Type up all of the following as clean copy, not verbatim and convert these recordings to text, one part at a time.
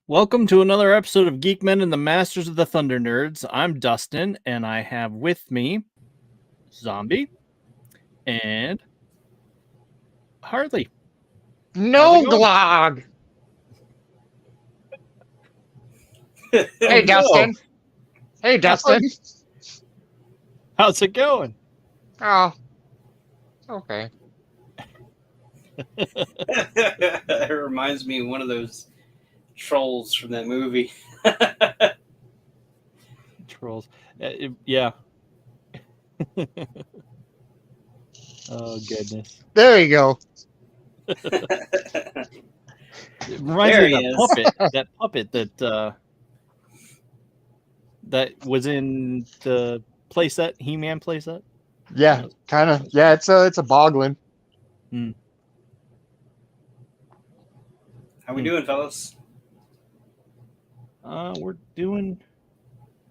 Welcome to another episode of Geek-Men and the Masters of the Thunder Nerds. I'm Dustin, and I have with me Zombie and Harley. No, Glog. Hey, Dustin. Hey, Dustin. How's it going? Oh, okay. It reminds me of one of those trolls from that movie. Trolls. Yeah. Oh, goodness. There you go. It reminds me of that puppet that was in the playset, He-Man playset. Yeah, kind of. Yeah, it's a boglin. How we doing, fellas? We're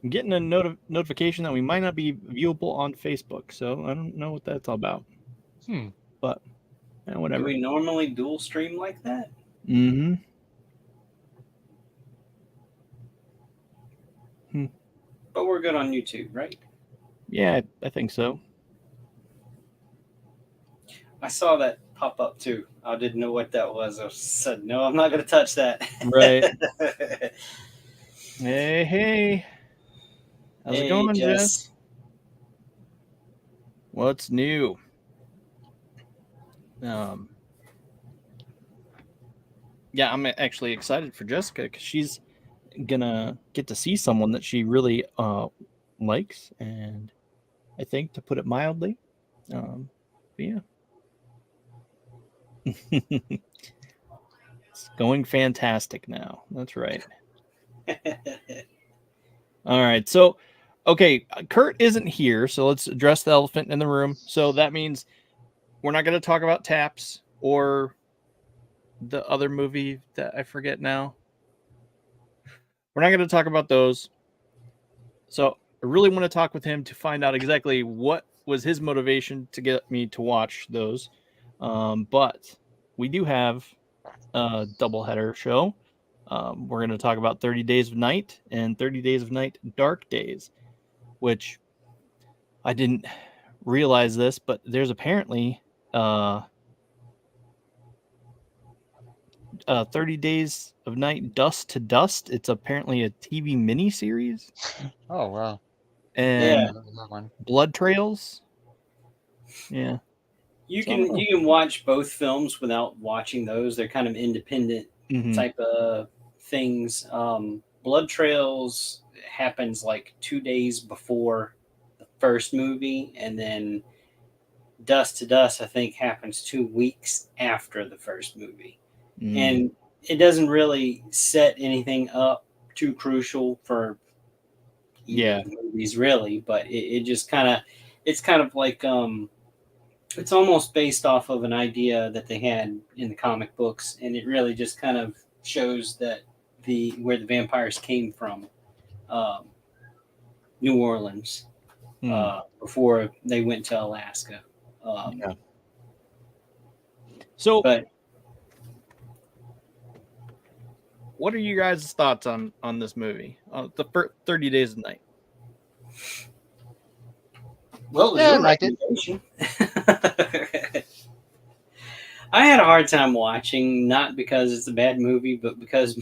getting a notification that we might not be viewable on Facebook, so I don't know what that's all about. But whatever. Do we normally dual stream like that? Mm-hmm. But we're good on YouTube, right? Yeah, I think so. I saw that pop up too. I didn't know what that was. I said, no, I'm not going to touch that. Right. Hey. How's it going, Jess? What's new? Yeah, I'm actually excited for Jessica because she's gonna get to see someone that she really likes, and I think, to put it mildly, but yeah. It's going fantastic now. That's right. All right. So, okay, Kurt isn't here, so let's address the elephant in the room. So that means we're not going to talk about Taps or the other movie that I forget now. We're not going to talk about those. So I really want to talk with him to find out exactly what was his motivation to get me to watch those. But we do have a doubleheader show. We're going to talk about 30 Days of Night and 30 Days of Night Dark Days, which I didn't realize this, but there's apparently 30 Days of Night Dust to Dust. It's apparently a TV miniseries. Oh, wow. And Blood Trails. Yeah. You can watch both films without watching those. They're kind of independent type of things. Blood Trails happens like 2 days before the first movie, and then Dust to Dust, I think, happens 2 weeks after the first movie. And it doesn't really set anything up too crucial for movies, really, but it just kind of, it's kind of like it's almost based off of an idea that they had in the comic books, and it really just kind of shows that where the vampires came from, New Orleans, before they went to Alaska. So, what are you guys' thoughts on this movie, the 30 Days of Night? Well, I liked it. I had a hard time watching, not because it's a bad movie, but because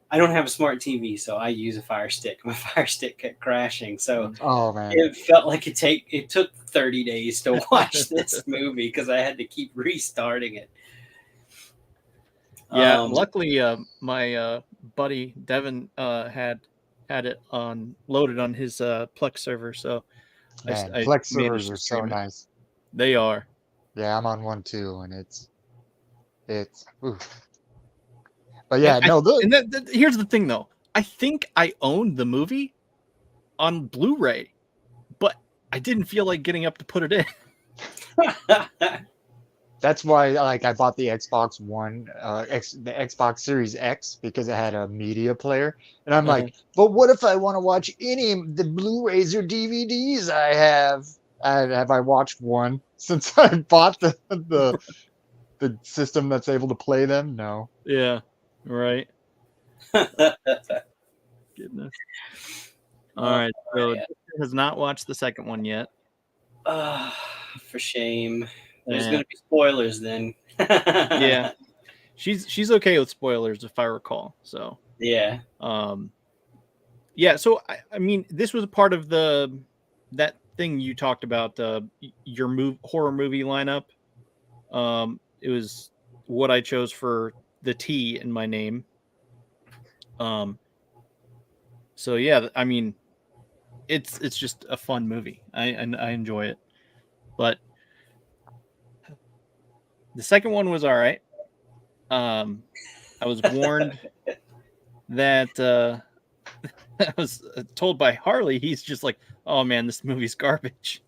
I don't have a smart TV, so I use a Fire Stick. My Fire Stick kept crashing, so it felt like it took 30 days to watch this movie because I had to keep restarting it. Yeah, luckily my buddy Devin had it loaded on his Plex server, so Plex servers are so nice. They are. Yeah, I'm on one too, and it's oof. But yeah, here's the thing though. I think I owned the movie on Blu-ray, but I didn't feel like getting up to put it in. That's why, I bought the Xbox One, the Xbox Series X, because it had a media player, and I'm like, but what if I want to watch any of the Blu-rays or DVDs I have? Have I watched one since I bought the system that's able to play them? No. Yeah, right. Goodness. All right. So yeah. has not watched the second one yet. For shame. There's Yeah. going to be spoilers then. Yeah. She's okay with spoilers if I recall. So yeah. Yeah, so I mean this was a part of that thing you talked about, your horror movie lineup. It was what I chose for the T in my name. So yeah, I mean it's just a fun movie. I enjoy it. But the second one was all right. I was warned that I was told by Harley, he's just like, "Oh man, this movie's garbage."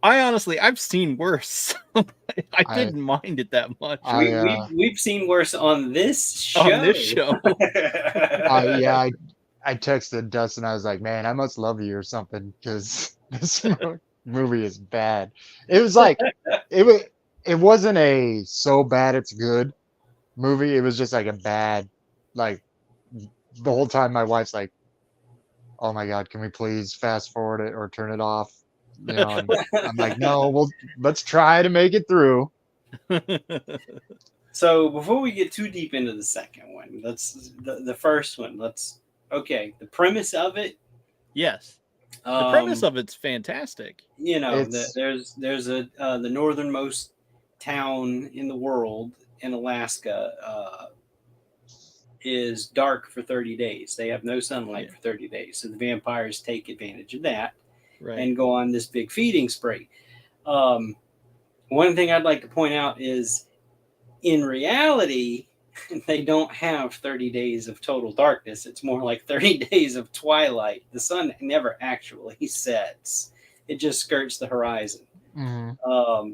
I honestly, I've seen worse. I didn't mind it that much. We've seen worse on this show. On this show. I texted Dustin. I was like, man, I must love you or something because this movie is bad. It was like it wasn't a so bad it's good movie. It was just like a bad, like the whole time my wife's like, oh my God, can we please fast forward it or turn it off? You know, and I'm like, no, let's try to make it through. So before we get too deep into the second one, let's the first one. The premise of it. Yes, the premise of it's fantastic. You know, there's the northernmost town in the world in Alaska is dark for 30 days. They have no sunlight for 30 days. So the vampires take advantage of that and go on this big feeding spree. One thing I'd like to point out is in reality, they don't have 30 days of total darkness. It's more like 30 days of twilight. The sun never actually sets. It just skirts the horizon. Mm-hmm.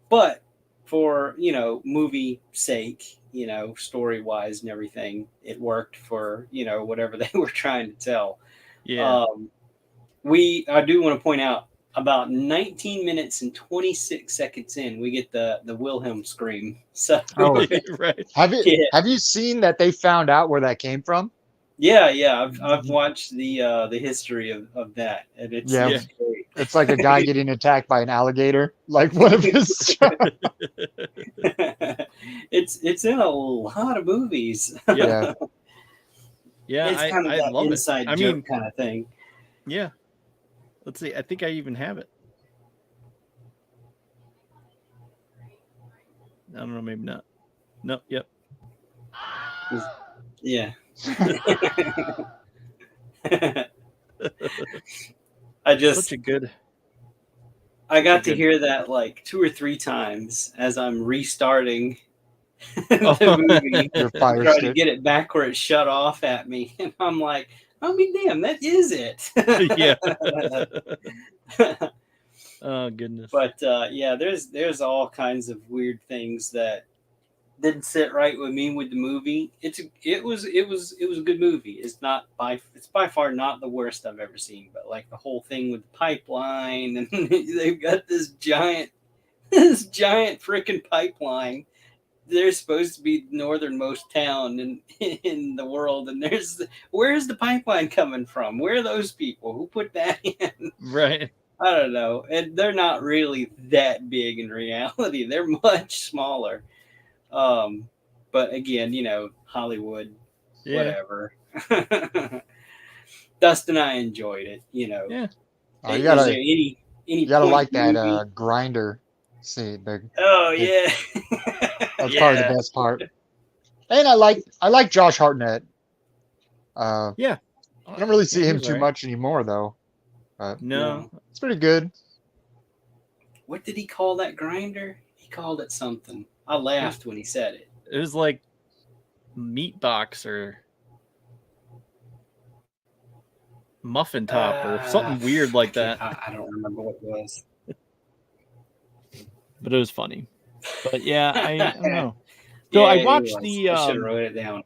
But for, movie sake, story-wise and everything, it worked for, whatever they were trying to tell. Yeah. I do want to point out, about 19 minutes and 26 seconds in, we get the Wilhelm scream. So, right. Have you seen that they found out where that came from? Yeah. I've watched the history of that, and it's great. It's like a guy getting attacked by an alligator, like one of his. It's in a lot of movies. Yeah. It's kind of that inside joke kind of thing. Yeah. Let's see. I think I even have it. I don't know. Maybe not. No. Yep. Yeah. I got to hear that like 2 or 3 times as I'm restarting the movie. Trying to get it back where it shut off at me. And I'm like, I mean, damn, that is it. Yeah. Oh goodness. But there's all kinds of weird things that didn't sit right with me with the movie. It was a good movie. It's by far not the worst I've ever seen. But like the whole thing with the pipeline, and they've got this giant freaking pipeline. They're supposed to be the northernmost town in the world, and where's the pipeline coming from? Where are those people? Who put that in? Right. I don't know. And they're not really that big in reality. They're much smaller. But again, Hollywood, whatever. Dustin and I enjoyed it, Yeah. Oh, you gotta like that grinder scene. Oh yeah. That's probably the best part. And I like Josh Hartnett. Yeah. I don't really see him too much anymore though. No. It's pretty good. What did he call that grinder? He called it something. I laughed when he said it. It was like meat box or muffin top or something weird like that. I don't remember what it was. But it was funny. But yeah, I don't know. So I watched I should have wrote it down.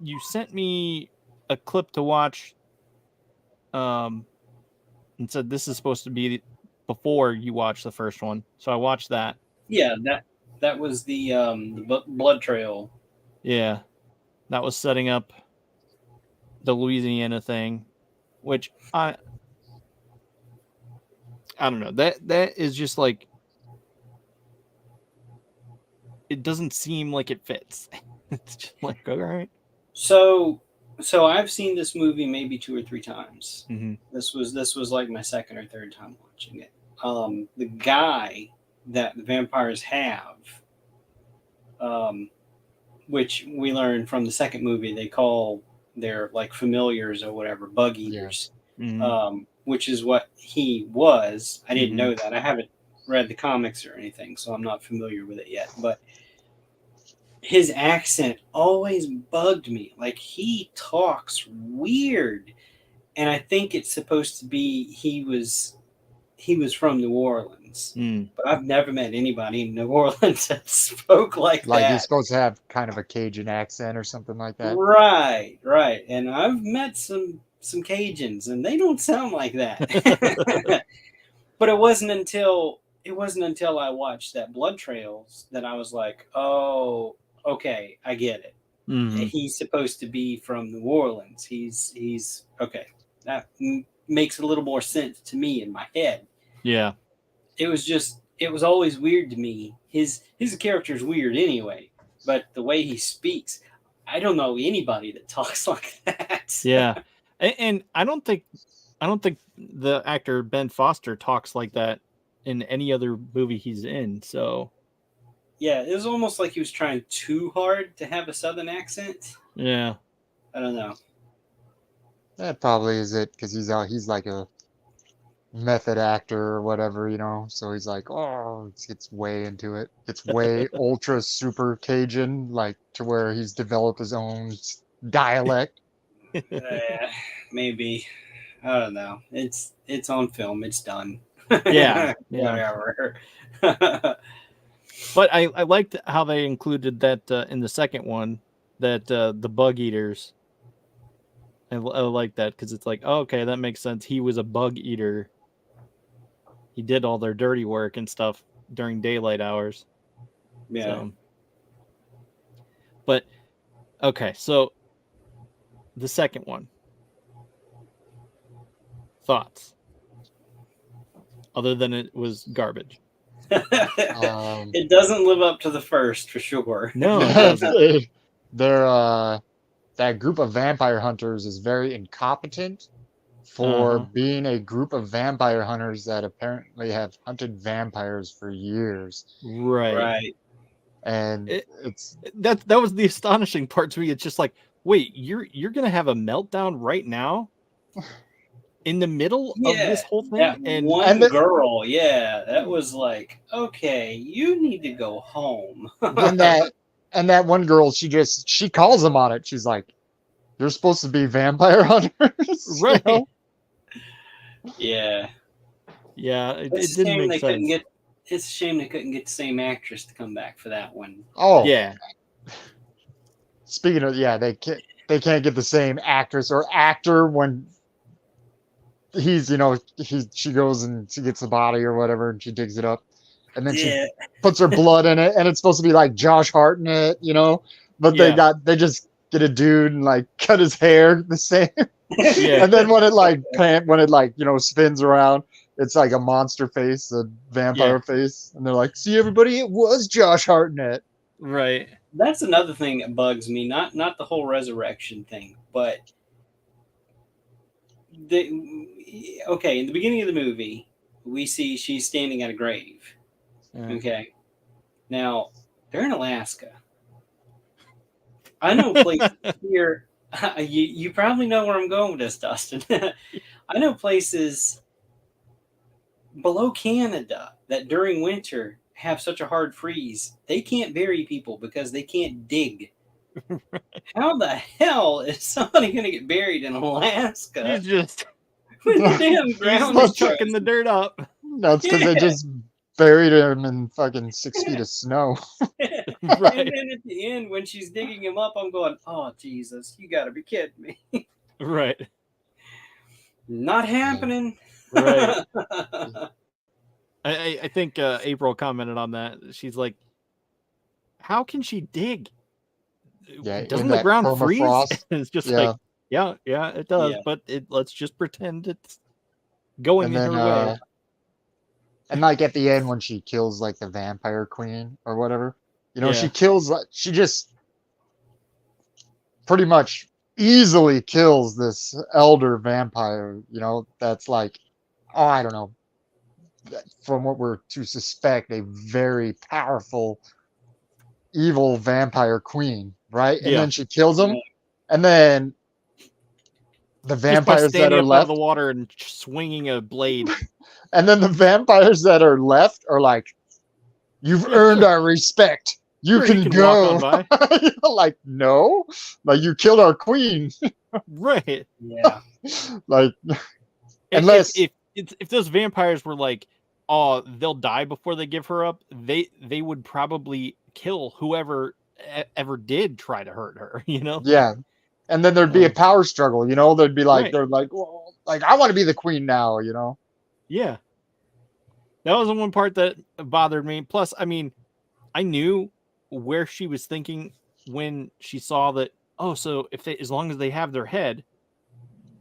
You sent me a clip to watch and said this is supposed to be before you watch the first one. So I watched that. Yeah, that was the Blood Trail. Yeah. that was setting up the Louisiana thing, which I don't know. That is just like, it doesn't seem like it fits. It's just like, all right. So I've seen this movie maybe 2 or 3 times. Mm-hmm. This was like my second or third time watching it. The guy that the vampires have, which we learned from the second movie, they call their like familiars or whatever bug eaters, which is what he was. I didn't know that. I haven't read the comics or anything, so I'm not familiar with it yet. But his accent always bugged me. Like, he talks weird, and I think it's supposed to be he was from New Orleans, but I've never met anybody in New Orleans that spoke like that. Like he's supposed to have kind of a Cajun accent or something like that. Right. And I've met some Cajuns, and they don't sound like that. But it wasn't until I watched that Blood Trails that I was like, oh, okay, I get it. He's supposed to be from New Orleans. He's okay. That makes a little more sense to me in my head. Yeah. It was always weird to me. His character is weird anyway, but the way he speaks, I don't know anybody that talks like that. Yeah. And I don't think the actor Ben Foster talks like that in any other movie he's in. So yeah, it was almost like he was trying too hard to have a Southern accent. Yeah. I don't know. That probably is it, because he's like a method actor or whatever, you know. So he's like, oh, it's way into it. It's way ultra super Cajun, like to where he's developed his own dialect. Maybe. I don't know. It's on film. It's done. Yeah. Whatever. But I liked how they included that in the second one, that the bug eaters. I like that, because it's like, oh, okay, that makes sense. He was a bug eater. He did all their dirty work and stuff during daylight hours. Yeah. So. But okay, so the second one. Thoughts? Other than it was garbage. It doesn't live up to the first, for sure. No, it doesn't. That group of vampire hunters is very incompetent for being a group of vampire hunters that apparently have hunted vampires for years. Right. And that was the astonishing part to me. It's just like, wait, you're gonna have a meltdown right now? In the middle of this whole thing? That girl, that was like, okay, you need to go home. and that one girl, she calls them on it. She's like, "You're supposed to be vampire hunters," right? You know? Yeah. It didn't make sense. It's a shame they couldn't get the same actress to come back for that one. Oh yeah. Speaking of, they can't get the same actress or actor when he's, she goes and she gets the body or whatever, and she digs it up, and then she puts her blood in it, and it's supposed to be like Josh Hartnett, but they just get a dude and like cut his hair the same. And then when it spins around, it's like a monster face, a vampire face, and they're like, "See, everybody, it was Josh Hartnett." Right. That's another thing that bugs me. Not the whole resurrection thing, but in the beginning of the movie, we see she's standing at a grave. Okay. Now, they're in Alaska. I know places here. You probably know where I'm going with this, Dustin. I know places below Canada that during winter have such a hard freeze, they can't bury people because they can't dig. How the hell is somebody going to get buried in Alaska? He's just with the damn ground he's chucking the dirt up. No, it's because they just buried him in fucking 6 feet of snow. Right. And then at the end, when she's digging him up, I'm going, "Oh Jesus, you got to be kidding me!" Right. Not happening. Right. I think April commented on that. She's like, "How can she dig? doesn't the ground freeze? And it's just like, yeah, it does. Yeah. But let's just pretend it's going And in then, her way. and like at the end when she kills like the vampire queen or whatever, she Yeah. kills, she just pretty much easily kills this elder vampire, that's like, oh, I don't know, from what we're to suspect, a very powerful, evil vampire queen, right? And Yeah. then she kills him, and then the Just by vampires that standing are up out of left, the water and swinging a blade. and then the vampires that are left are like, you've earned sure. our respect. You Sure, can walk go. on by. Like, no, like you killed our queen. Right. Yeah. Like, If those vampires were like, oh, they'll die before they give her up, they would probably kill whoever ever did try to hurt her, yeah. And then there'd be a power struggle, There'd be like, Right. they're like, well, like I want to be the queen now, Yeah. That was the one part that bothered me. Plus, I mean, I knew where she was thinking when she saw that, oh, so as long as they have their head,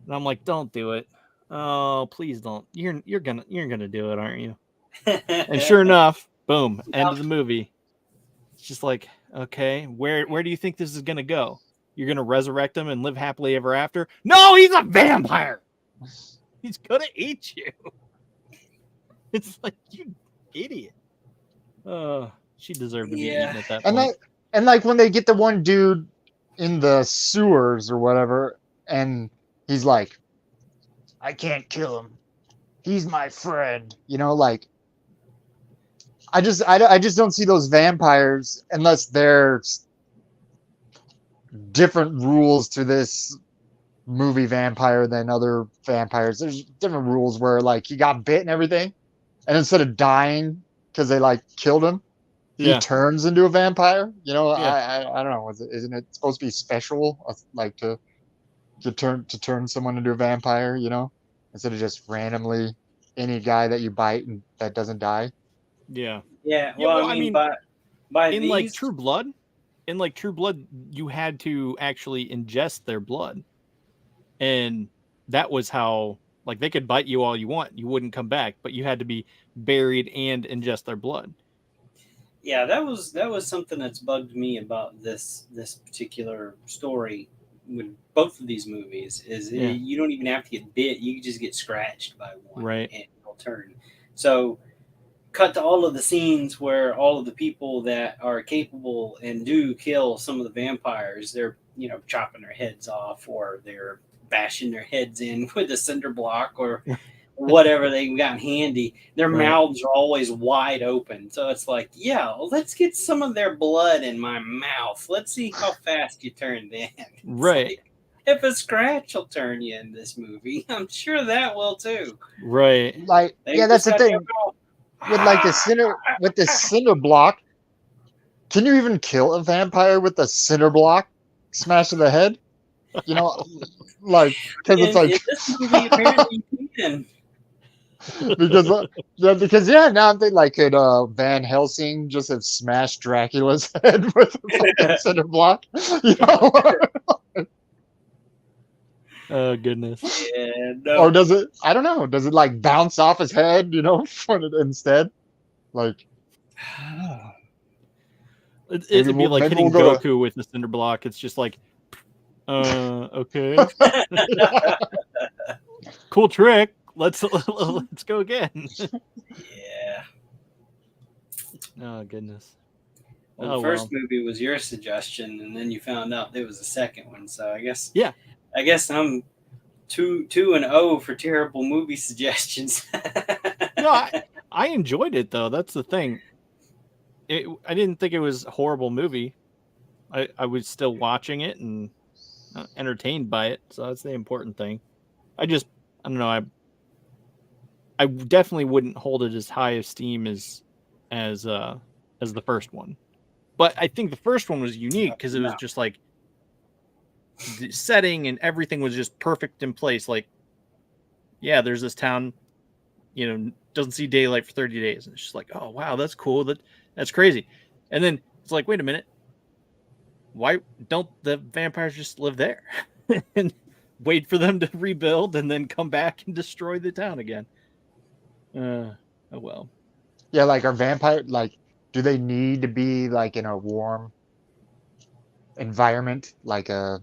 and I'm like, don't do it. Oh, please don't. You're gonna do it, aren't you? And sure enough, boom, end of the movie. It's just like, okay, where do you think this is gonna go? You're gonna resurrect him and live happily ever after? No, he's a vampire. He's gonna eat you. It's like, you idiot. She deserved to be eaten at that point. And like when they get the one dude in the sewers or whatever, and he's like, I can't kill him. He's my friend. Like I just don't see those vampires unless there's different rules to this movie vampire than other vampires. There's different rules where like he got bit and everything, and instead of dying because they like killed him, he turns into a vampire. I don't know. Isn't it supposed to be special, like to turn someone into a vampire? Instead of just randomly any guy that you bite and that doesn't die. Yeah. Well, I mean, by in these... like True Blood, you had to actually ingest their blood, and that was how, like, they could bite you all you want, you wouldn't come back, but you had to be buried and ingest their blood. Yeah, that was something that's bugged me about this particular story with both of these movies. You don't even have to get bit; you just get scratched by one, right? And it'll turn. So, cut to all of the scenes where all of the people that are capable and do kill some of the vampires, they're chopping their heads off, or they're bashing their heads in with a cinder block, or whatever they got handy. Their mouths are always wide open. So it's like, let's get some of their blood in my mouth. Let's see how fast you turn then. Right. Like, if a scratch will turn you in this movie, I'm sure that will too. Right. Like, that's the thing. With like the cinder block, can you even kill a vampire with a cinder block smash to the head? Like, because it's like, in this movie, apparently you can. because now I'm thinking, like, could Van Helsing just have smashed Dracula's head with a cinder block? Oh goodness. Yeah, no. Or does it? I don't know. Does it like bounce off his head? Instead, like. It'd be like hitting Goku with the cinder block. It's just like, okay. Cool trick. Let's go again. Yeah. Oh goodness. Well, the first movie was your suggestion, and then you found out there was a second one. So I guess I'm 2-0 for terrible movie suggestions. No, I enjoyed it though. That's the thing. I didn't think it was a horrible movie. I was still watching it and entertained by it. So that's the important thing. I don't know. I definitely wouldn't hold it as high esteem as the first one. But I think the first one was unique because it was just like the setting and everything was just perfect in place. Like, there's this town, doesn't see daylight for 30 days. And it's just like, oh wow, that's cool. That's crazy. And then it's like, wait a minute. why don't the vampires just live there and wait for them to rebuild and then come back and destroy the town again? Oh well. Yeah, like are vampire like do they need to be like in a warm environment like a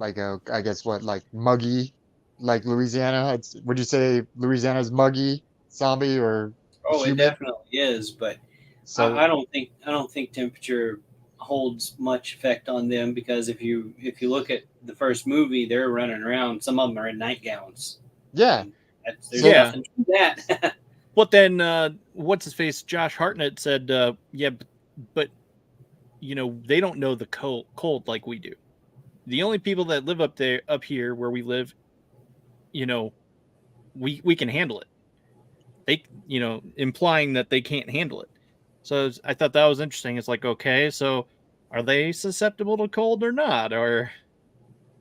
I guess what like muggy like Louisiana? Would you say Louisiana's muggy, zombie, or Oh, it humid? definitely is, but So I don't think temperature holds much effect on them because if you look at the first movie, they're running around. Some of them are in nightgowns. yeah, And there's so Yeah. nothing to that. But then what's his face? Josh Hartnett said, yeah, but they don't know the cold like we do. The only people that live up here where we live, you know, we can handle it. They, implying that they can't handle it. So I thought that was interesting. It's like, okay, so are they susceptible to cold or not? Or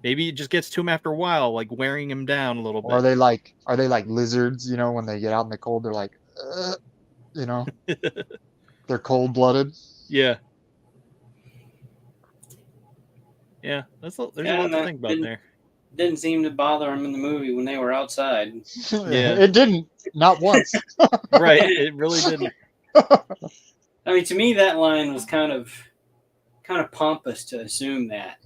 maybe it just gets to them after a while, like wearing them down a little or bit. are they like lizards, when they get out in the cold they're like you know, they're cold-blooded. Yeah. Yeah, there's a Yeah, lot and to that think about there. didn't seem to bother them in the movie when they were outside. Yeah. It didn't, not once. Right, it really didn't. I mean, to me, that line was kind of pompous to assume that,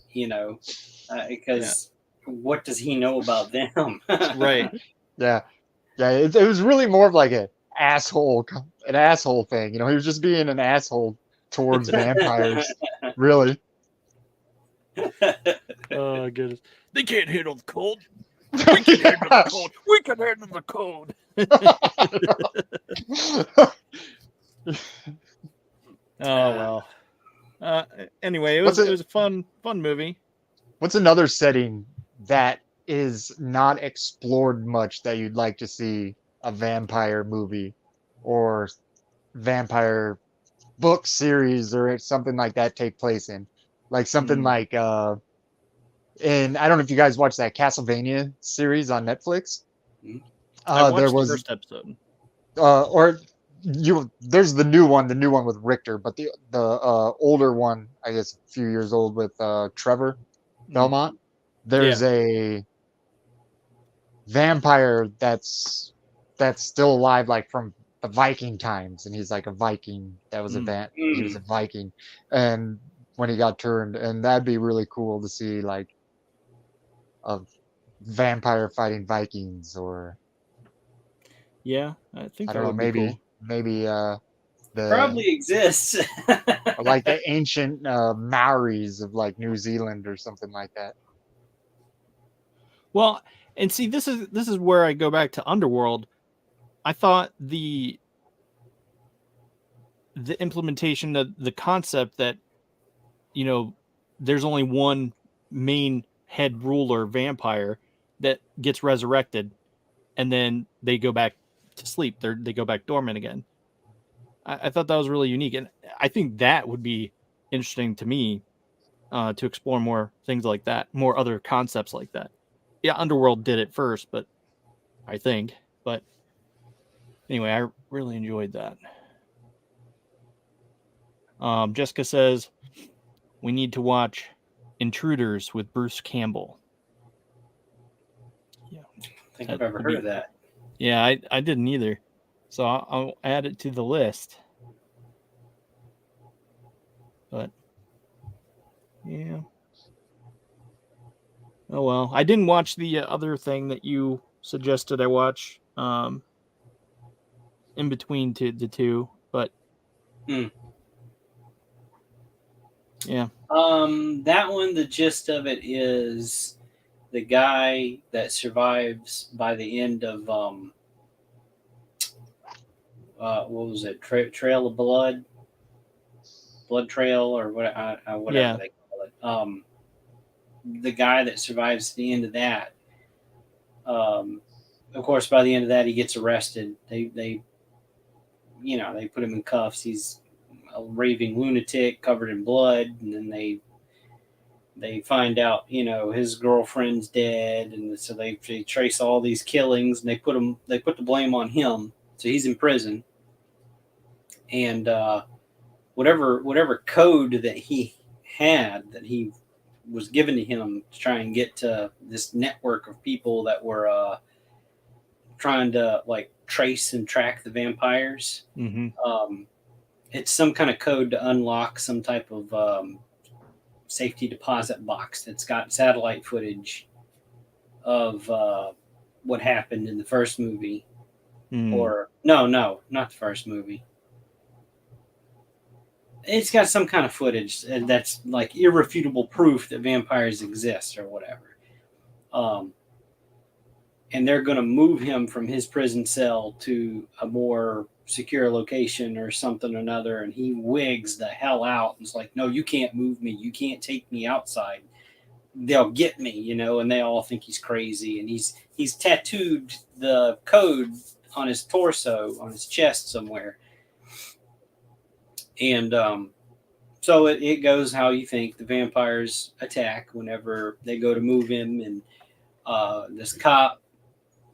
because what does he know about them? Right. Yeah. Yeah, it was really more of like an asshole thing. He was just being an asshole towards vampires, really. Oh goodness. They can't handle the cold. We can handle the cold. We can handle the cold. Oh well. Anyway, it was a fun movie. What's another setting that is not explored much that you'd like to see a vampire movie or vampire book series or something like that take place in? Like something like and I don't know if you guys watched that Castlevania series on Netflix. I watched There the was first episode. or there's the new one with Richter, but the older one, I guess a few years old with Trevor Belmont. There's a vampire that's still alive, like from the Viking times, and he's like a Viking that was he was a Viking, and when he got turned, and that'd be really cool to see like a vampire fighting Vikings, or Yeah, I think I that don't know, would be cool. maybe the Probably exists. or like the ancient Maoris of like New Zealand or something like that. Well, and see, this is where I go back to Underworld. I thought the implementation of the concept that there's only one main head ruler vampire that gets resurrected, and then they go back to sleep. They go back dormant again. I thought that was really unique, and I think that would be interesting to me to explore more things like that, more other concepts like that. Yeah, Underworld did it first, but I think. But anyway, I really enjoyed that. Jessica says we need to watch Intruders with Bruce Campbell. Yeah, I think I've ever heard of that. Yeah, I didn't either. So I'll add it to the list. But yeah. Oh well, I didn't watch the other thing that you suggested I watch. In between the two, but yeah. That one, the gist of it is the guy that survives by the end of what was it, Trail of Blood Trail, or whatever they call it. The guy that survives the end of that, of course, by the end of that, he gets arrested. They put him in cuffs. He's a raving lunatic covered in blood, and then they find out his girlfriend's dead, and so they trace all these killings, and they put the blame on him. So he's in prison, and whatever code that he had that he was given to him to try and get to this network of people that were trying to like trace and track the vampires. It's some kind of code to unlock some type of safety deposit box that's got satellite footage of what happened in the first movie. Or no, not the first movie. It's got some kind of footage that's like irrefutable proof that vampires exist or whatever. And they're going to move him from his prison cell to a more secure location or something or another. And he wigs the hell out and is like, no, you can't move me. You can't take me outside. They'll get me, you know, and they all think he's crazy. And he's tattooed the code on his torso, on his chest somewhere. And so it goes how you think. The vampires attack whenever they go to move him. And this cop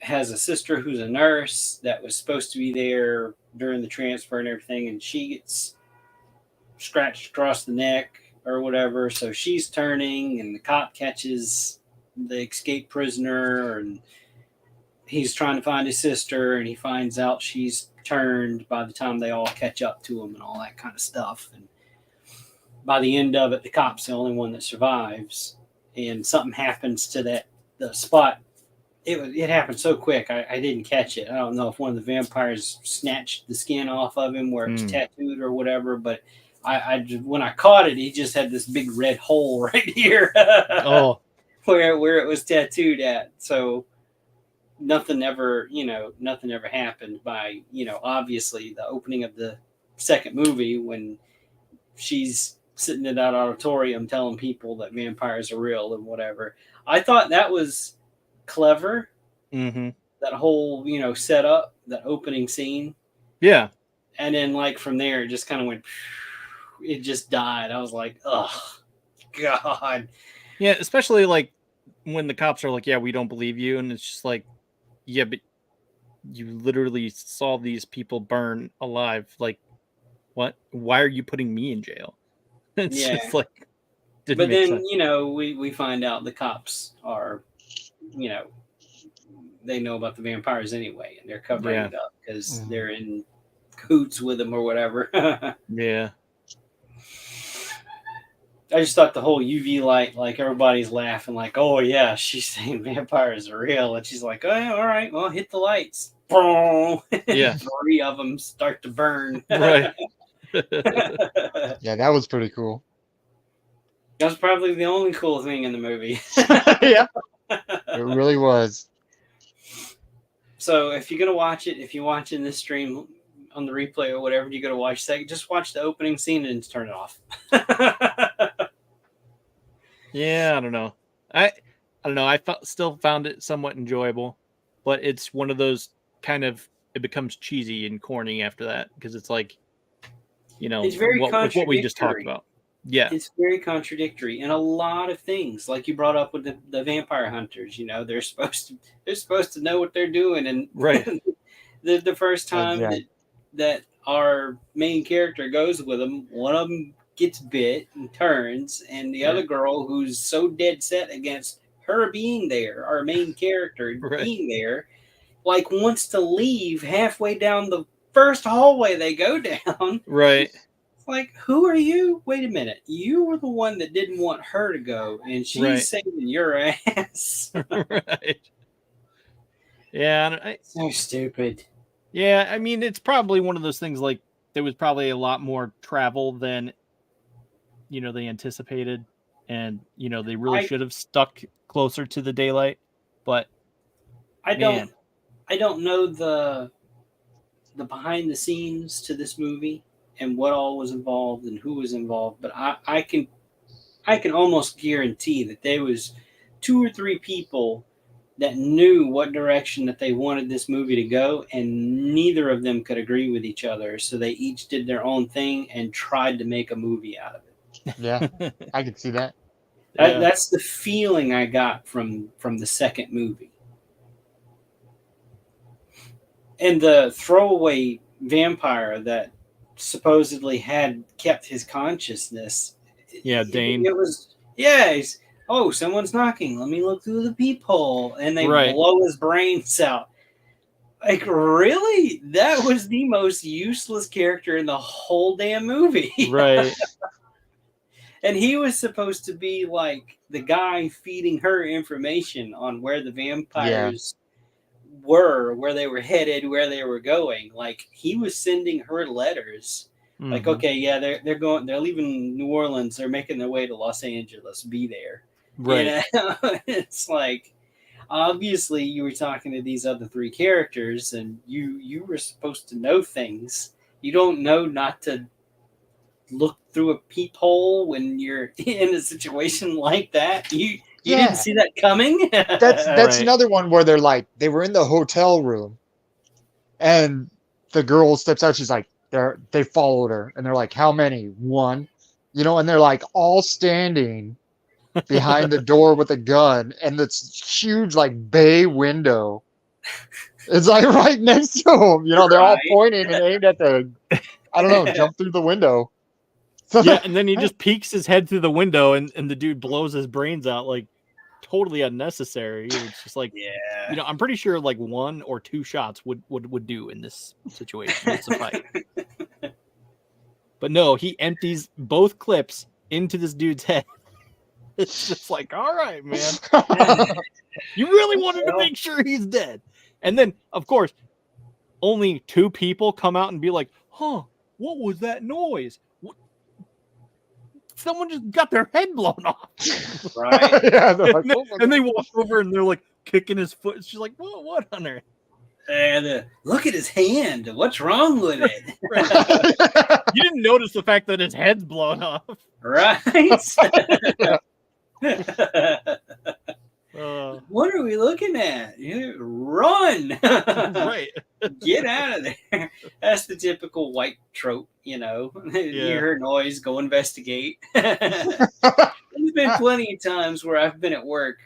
has a sister who's a nurse that was supposed to be there during the transfer and everything, and she gets scratched across the neck or whatever, so she's turning, and the cop catches the escaped prisoner, and he's trying to find his sister, and he finds out she's turned by the time they all catch up to him and all that kind of stuff. And by the end of it, the cop's the only one that survives, and something happens to the spot. It happened so quick, I didn't catch it. I don't know if one of the vampires snatched the skin off of him where it was tattooed or whatever, but I when I caught it, he just had this big red hole right here. Where it was tattooed at. So nothing ever happened by, obviously the opening of the second movie when she's sitting in that auditorium telling people that vampires are real and whatever. I thought that was clever. That whole setup, that opening scene, and then like from there it just kind of went, it just died. I was like, oh god. Yeah, especially like when the cops are like, yeah, we don't believe you, and it's just like, yeah, but you literally saw these people burn alive. Like, what? Why are you putting me in jail? It's just like, but then sense. We find out the cops are, they know about the vampires anyway, and they're covering it up because they're in cahoots with them or whatever. I just thought the whole UV light, like everybody's laughing, like, oh yeah, she's saying vampires are real, and she's like, oh, all right, well, hit the lights. Yeah, 3 of them start to burn. Right. Yeah, that was pretty cool. That was probably the only cool thing in the movie. Yeah, it really was. So if you're gonna watch it, if you're watching this stream on the replay or whatever, you're gonna watch that, just watch the opening scene and turn it off. Yeah, I don't know. I don't know. I still found it somewhat enjoyable, but it's one of those kind of, it becomes cheesy and corny after that because it's like, it's very what we just talked about. Yeah, it's very contradictory in a lot of things. Like you brought up with the vampire hunters, they're supposed to know what they're doing, and right. the first time that our main character goes with them, one of them gets bit and turns, and the other girl who's so dead set against her being there, our main character being there, like wants to leave halfway down the first hallway they go down. Right. Like, who are you? Wait a minute. You were the one that didn't want her to go, and she's saving your ass. Right. Yeah. So stupid. Yeah, I mean, it's probably one of those things like there was probably a lot more travel than, they anticipated. And, they really should have stuck closer to the daylight. But I don't know the behind the scenes to this movie and what all was involved and who was involved, but I can almost guarantee that there was 2 or 3 people that knew what direction that they wanted this movie to go, and neither of them could agree with each other, so they each did their own thing and tried to make a movie out of it. Yeah, I could see that. That's the feeling I got from the second movie. And the throwaway vampire that supposedly had kept his consciousness, Yeah, Dane. It was oh, someone's knocking. Let me look through the peephole, and they blow his brains out. Like, really? That was the most useless character in the whole damn movie. Right. And he was supposed to be like the guy feeding her information on where the vampires were, where they were headed, where they were going. Like, he was sending her letters. Like, okay, yeah, they're leaving New Orleans, they're making their way to Los Angeles, be there. Right. You know? It's like, obviously you were talking to these other three characters and you were supposed to know things. You don't know not to look through a peephole when you're in a situation like that. You didn't see that coming. That's another one where they were in the hotel room and the girl steps out, she's like, they followed her, and they're like, how many? One, and they're like all standing behind the door with a gun, and this huge like bay window is like right next to them. They're all pointing and aimed at the, I don't know, jump through the window. So, yeah, and then he just peeks his head through the window, and the dude blows his brains out, like totally unnecessary. It's just like, I'm pretty sure like 1 or 2 shots would do in this situation. It's a fight. But no, he empties both clips into this dude's head. It's just like, all right, man. You really wanted to make sure he's dead. And then, of course, only 2 people come out and be like, huh, what was that noise? Someone just got their head blown off. Right. And they walk over and they're like kicking his foot. She's like, what on earth? And look at his hand. What's wrong with it? You didn't notice the fact that his head's blown off. Right. What are we looking at? Run. Right. Get out of there. That's the typical white trope, You hear noise, go investigate. There's been plenty of times where I've been at work.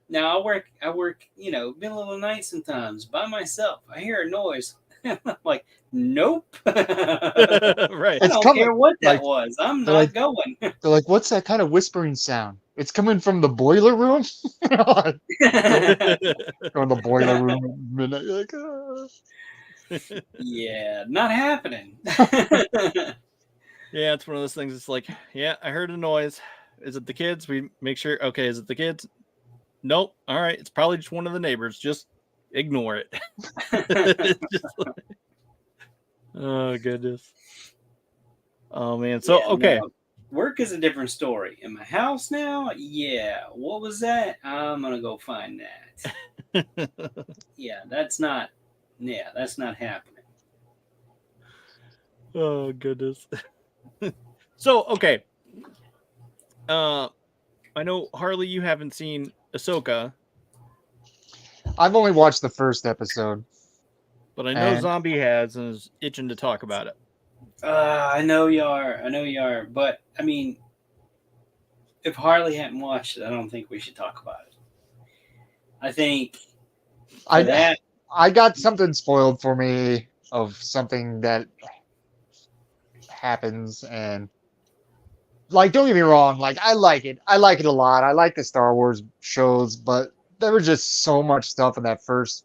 Now I work, middle of the night sometimes by myself. I hear a noise. I'm like, nope. Right. I don't care what that was. I'm not going. They're like, what's that kind of whispering sound? It's coming from the boiler room? Go in the boiler room at midnight. You're like, Yeah, not happening. Yeah, it's one of those things. It's like, yeah, I heard a noise. Is it the kids? We make sure. Okay, is it the kids? Nope. All right, it's probably just one of the neighbors. Just ignore it. Oh goodness. Oh man. So okay. No, work is a different story. In my house now, what was that? I'm gonna go find that. That's not happening. Oh goodness. So okay. I know, Harley, you haven't seen Ahsoka. I've only watched the first episode. But I know Zombie has and is itching to talk about it. I know you are. But, I mean, if Harley hadn't watched it, I don't think we should talk about it. I think I got something spoiled for me of something that happens, and like, don't get me wrong, like, I like it a lot. I like the Star Wars shows, but there was just so much stuff in that first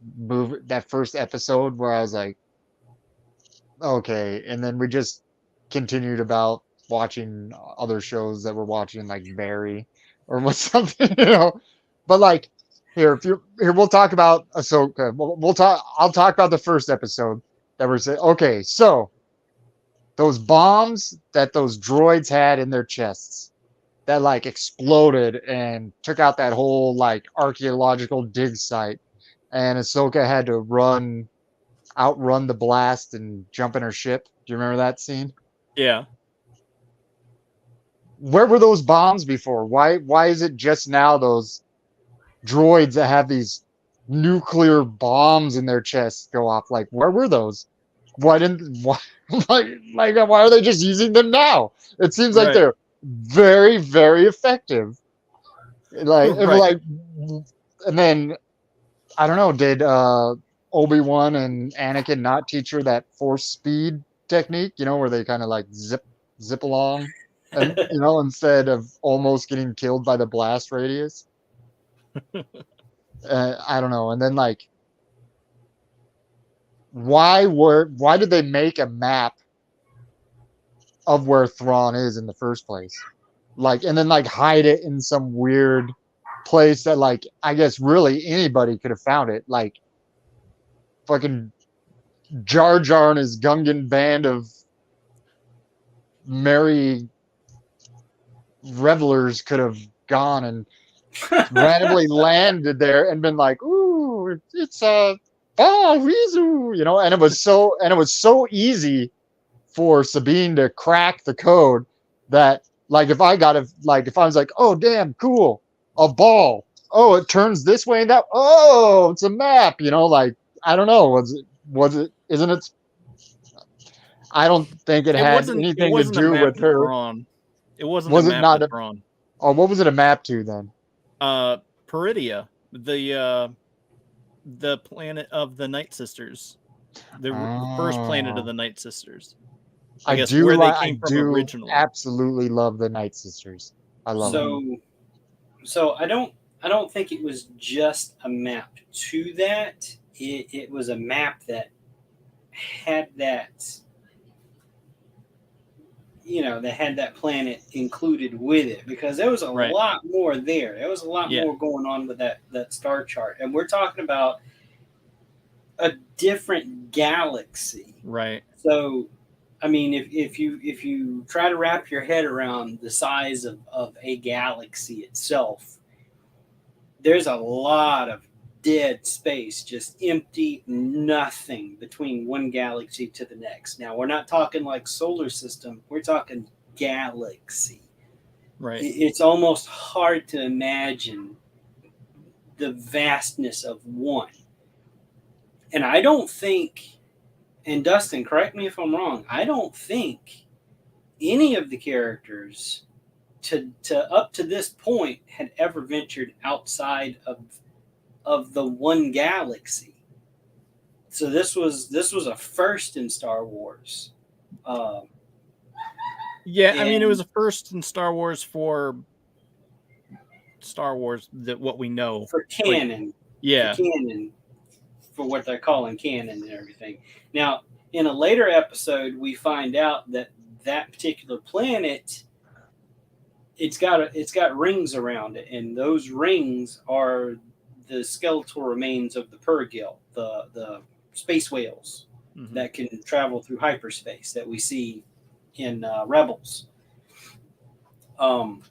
episode where I was like, okay. And then we just continued about watching other shows that we're watching, like Barry or something, But like, here, we'll talk about Ahsoka. I'll talk about the first episode that we're saying. Okay, so those bombs that those droids had in their chests that like exploded and took out that whole like archaeological dig site, and Ahsoka had to outrun the blast and jump in her ship. Do you remember that scene? Yeah. Where were those bombs before? Why is it just now those droids that have these nuclear bombs in their chests go off? Like, where were those? Why are they just using them now? It seems like they're very, very effective. Like, and then I don't know, did Obi-Wan and Anakin not teach her that force speed technique, where they kind of like zip along? and instead of almost getting killed by the blast radius. I don't know. And then like, why did they make a map of where Thrawn is in the first place? Like, and then like hide it in some weird place that like I guess really anybody could have found it. Like fucking Jar Jar and his Gungan band of merry revelers could have gone and randomly landed there and been like, "Ooh, it's a Rizu," and it was so easy for Sabine to crack the code that like if I was like, "Oh, damn, cool, a ball. Oh, it turns this way and that. Oh, it's a map." Like I don't know. Isn't it? I don't think it had anything to do with her. Thrawn. It wasn't Was a it map not to Thrawn. Oh, what was it a map to then? Peridia, the planet of the Night Sisters, the first planet of the Night Sisters. I guess where they came from originally. Absolutely love the Night Sisters. I love them. So I don't think it was just a map to that. It was a map that had that. They had that planet included with it because there was a lot more there. There was a lot more going on with that star chart. And we're talking about a different galaxy. Right. So, I mean, if you try to wrap your head around the size of a galaxy itself, there's a lot of dead space, just empty nothing between one galaxy to the next. Now, we're not talking like solar system. We're talking galaxy. Right. It's almost hard to imagine the vastness of one. And I don't think, and Dustin, correct me if I'm wrong, I don't think any of the characters to up to this point had ever ventured outside of the one galaxy. So this was a first in Star Wars. I mean, it was a first in Star Wars for Star Wars that what we know for canon. For canon, for what they're calling canon and everything. Now, in a later episode, we find out that particular planet, it's got rings around it, and those rings are the skeletal remains of the Purrgil, the space whales that can travel through hyperspace that we see in Rebels. That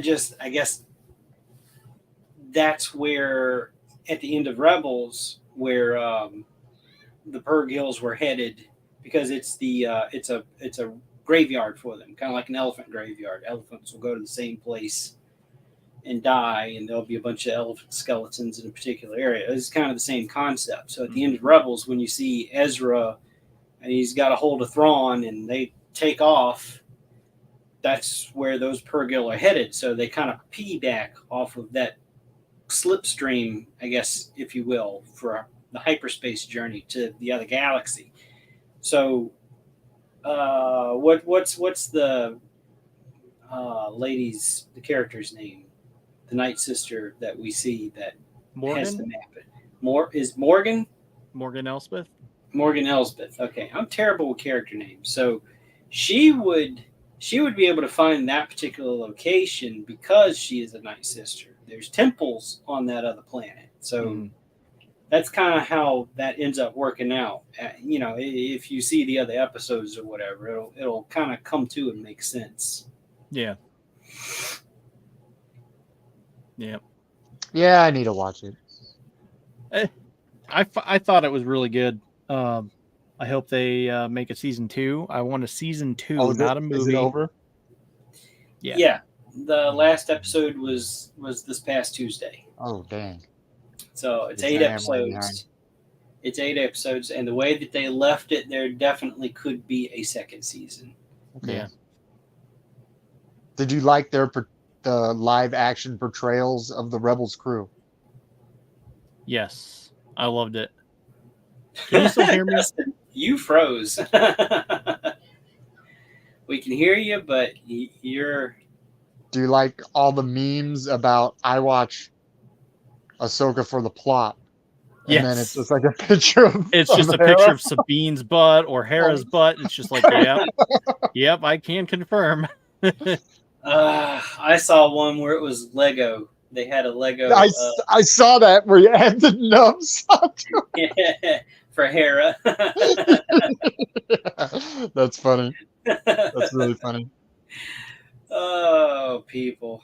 just, I guess, that's where at the end of Rebels, where the Purrgils were headed, because it's a graveyard for them, kind of like an elephant graveyard. Elephants will go to the same place and die, and there'll be a bunch of elephant skeletons in a particular area. It's kind of the same concept. So at the end of Rebels, when you see Ezra and he's got a hold of Thrawn and they take off, that's where those Purrgil are headed. So they kind of piggyback off of that slipstream, I guess, if you will, for the hyperspace journey to the other galaxy. So what's the the character's name? The Night Sister that we see that has the map. Is Morgan? Morgan Elsbeth? Morgan Elsbeth. Okay. I'm terrible with character names. So she would be able to find that particular location because she is a Night Sister. There's temples on that other planet. So that's kind of how that ends up working out. If you see the other episodes or whatever, it'll kind of come to and make sense. Yeah. Yeah. Yeah, I need to watch it. I thought it was really good. I hope they make a season 2. I want a season 2, not a movie. Is it over? Yeah. Yeah. The last episode was this past Tuesday. Oh, dang. So it's 8 episodes. It's 8 episodes, and the way that they left it, there definitely could be a second season. Okay. Yeah. Did you like the live action portrayals of the Rebels crew? Yes, I loved it. Can you still hear me? Justin, you froze. We can hear you, but you're. Do you like all the memes about I watch Ahsoka for the plot? And then it's Yes. just like a picture of, It's just a Hera. picture of Sabine's butt or Hera's butt. It's just like, yep, I can confirm. I saw one where it was Lego. They had a Lego I saw that where you had the nubs. for Hera. That's funny. That's really funny. Oh, people.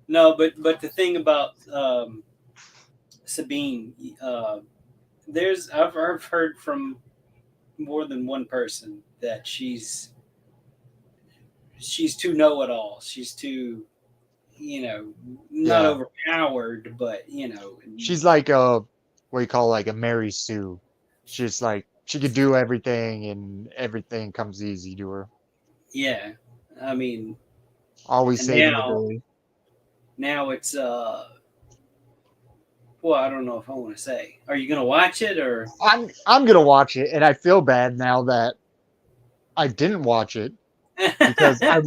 No, but the thing about Sabine, I've heard from more than one person that she's too know-it-all. She's too, not Yeah. overpowered, but She's like what you call like a Mary Sue. She's like she could do everything and everything comes easy to her. yeah. I mean, Always and saving the day. now it's well, I don't know if I want to say. Are you gonna watch it or? I'm gonna watch it, and I feel bad now that I didn't watch it because I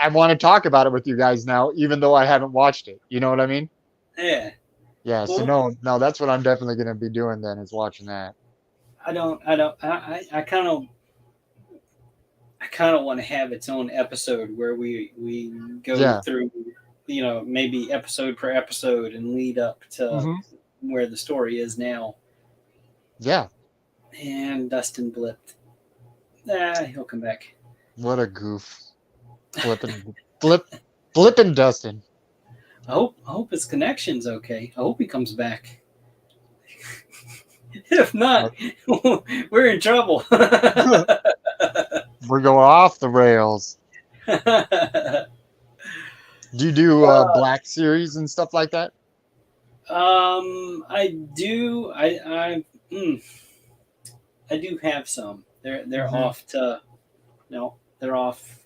want to talk about it with you guys now, even though I haven't watched it. You know what I mean? Yeah. Yeah. So Well, no, that's what I'm definitely gonna be doing then is watching that. I kind of want to have its own episode where we go Yeah. through, maybe episode per episode and lead up to where the story is now. Yeah. And Dustin blipped. He'll come back. What a goof. Flipping Dustin. I hope his connection's okay. I hope he comes back. If not, we're in trouble. We're going off the rails. Do you do Black series and stuff like that? I do. I do have some. They're off to. No, they're off.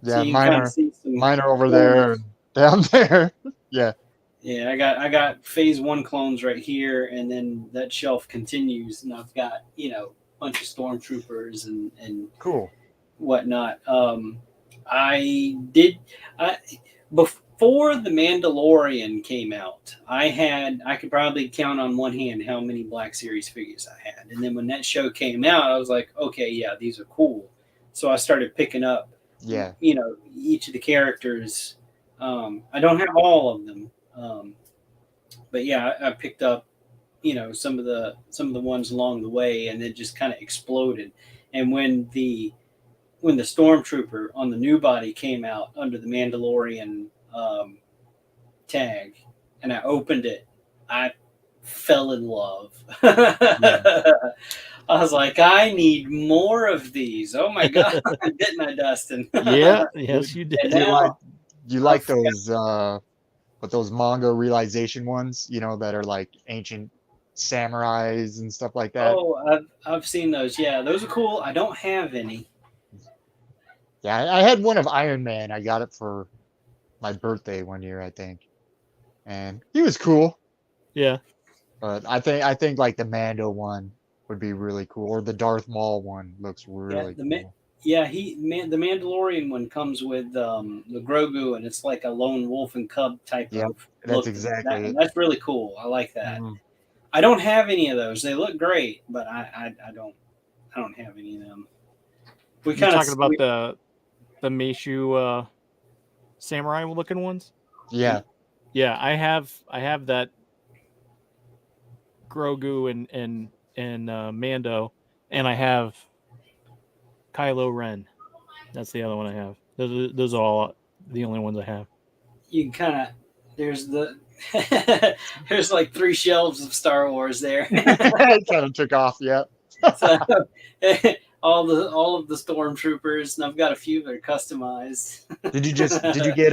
Yeah, So you mine can are see some mine are over clones. there and down there. Yeah. Yeah, I got phase 1 clones right here, and then that shelf continues, and I've got a bunch of stormtroopers and Cool. whatnot. Before the Mandalorian came out, I could probably count on one hand how many Black Series figures I had, and then when that show came out, I was like, okay, yeah, these are cool. So I started picking up, each of the characters. I don't have all of them, but yeah, I picked up, some of the ones along the way, and it just kind of exploded. And when the Stormtrooper on the new body came out under the Mandalorian tag, and I opened it, I fell in love. I was like, I need more of these. Oh my god, didn't I, Dustin? Yeah, yes, you did. You like those those manga realization ones, that are like ancient samurais and stuff like that. Oh, I've seen those. Yeah, those are cool. I don't have any. Yeah, I had one of Iron Man. I got it for my birthday one year, I think, and he was cool. Yeah, but I think like the Mando one would be really cool, or the Darth Maul one looks really cool. The Mandalorian one comes with the Grogu, and it's like a lone wolf and cub type of that's look. exactly it. That's really cool. I like that. I don't have any of those. They look great, but I don't have any of them. You're talking about the Meishu samurai looking ones? Yeah. Yeah, I have that Grogu and Mando, and I have Kylo Ren. That's the other one I have. Those are all the only ones I have. You can kind of there's there's like 3 shelves of Star Wars there. It kind of took off, yeah. So, all of the stormtroopers, and I've got a few that are customized. Did you get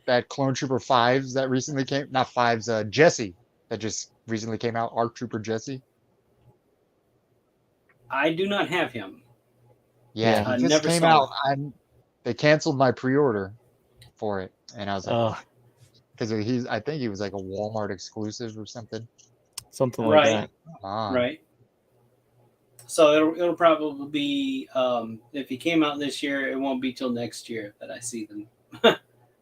that Clone Trooper 5s that recently came? Not 5s, Jesse that just recently came out. ARC Trooper Jesse. I do not have him. Yeah, he just came out. They canceled my pre-order for it, and I was like, because I think he was like a Walmart exclusive or something. Something like that. Right. So it'll probably be if he came out this year, it won't be till next year that I see them.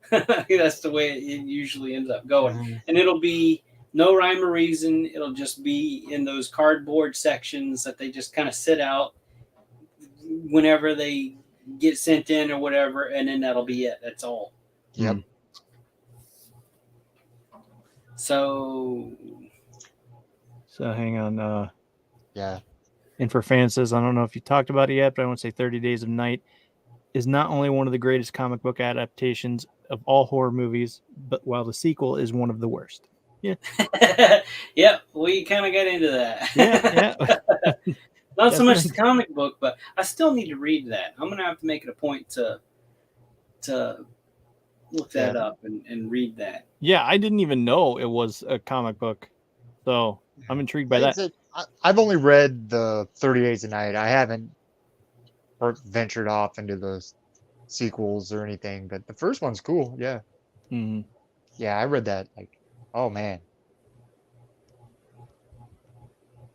That's the way it usually ends up going, and it'll be no rhyme or reason. It'll just be in those cardboard sections that they just kind of sit out whenever they get sent in or whatever, and then that'll be it. That's all. Yep. So hang on. Yeah. And for fans says, I don't know if you talked about it yet, but I want to say 30 Days of Night is not only one of the greatest comic book adaptations of all horror movies, but while the sequel is one of the worst. Yeah. Yep, we kind of got into that. Yeah. Not so much the comic book, but I still need to read that. I'm gonna have to make it a point to look that up and read that. Yeah, I didn't even know it was a comic book, so I'm intrigued by that. I've only read the 30 Days of Night. I haven't ventured off into the sequels or anything, but the first one's cool. Yeah. Mm-hmm. Yeah, I read that. Like, oh man,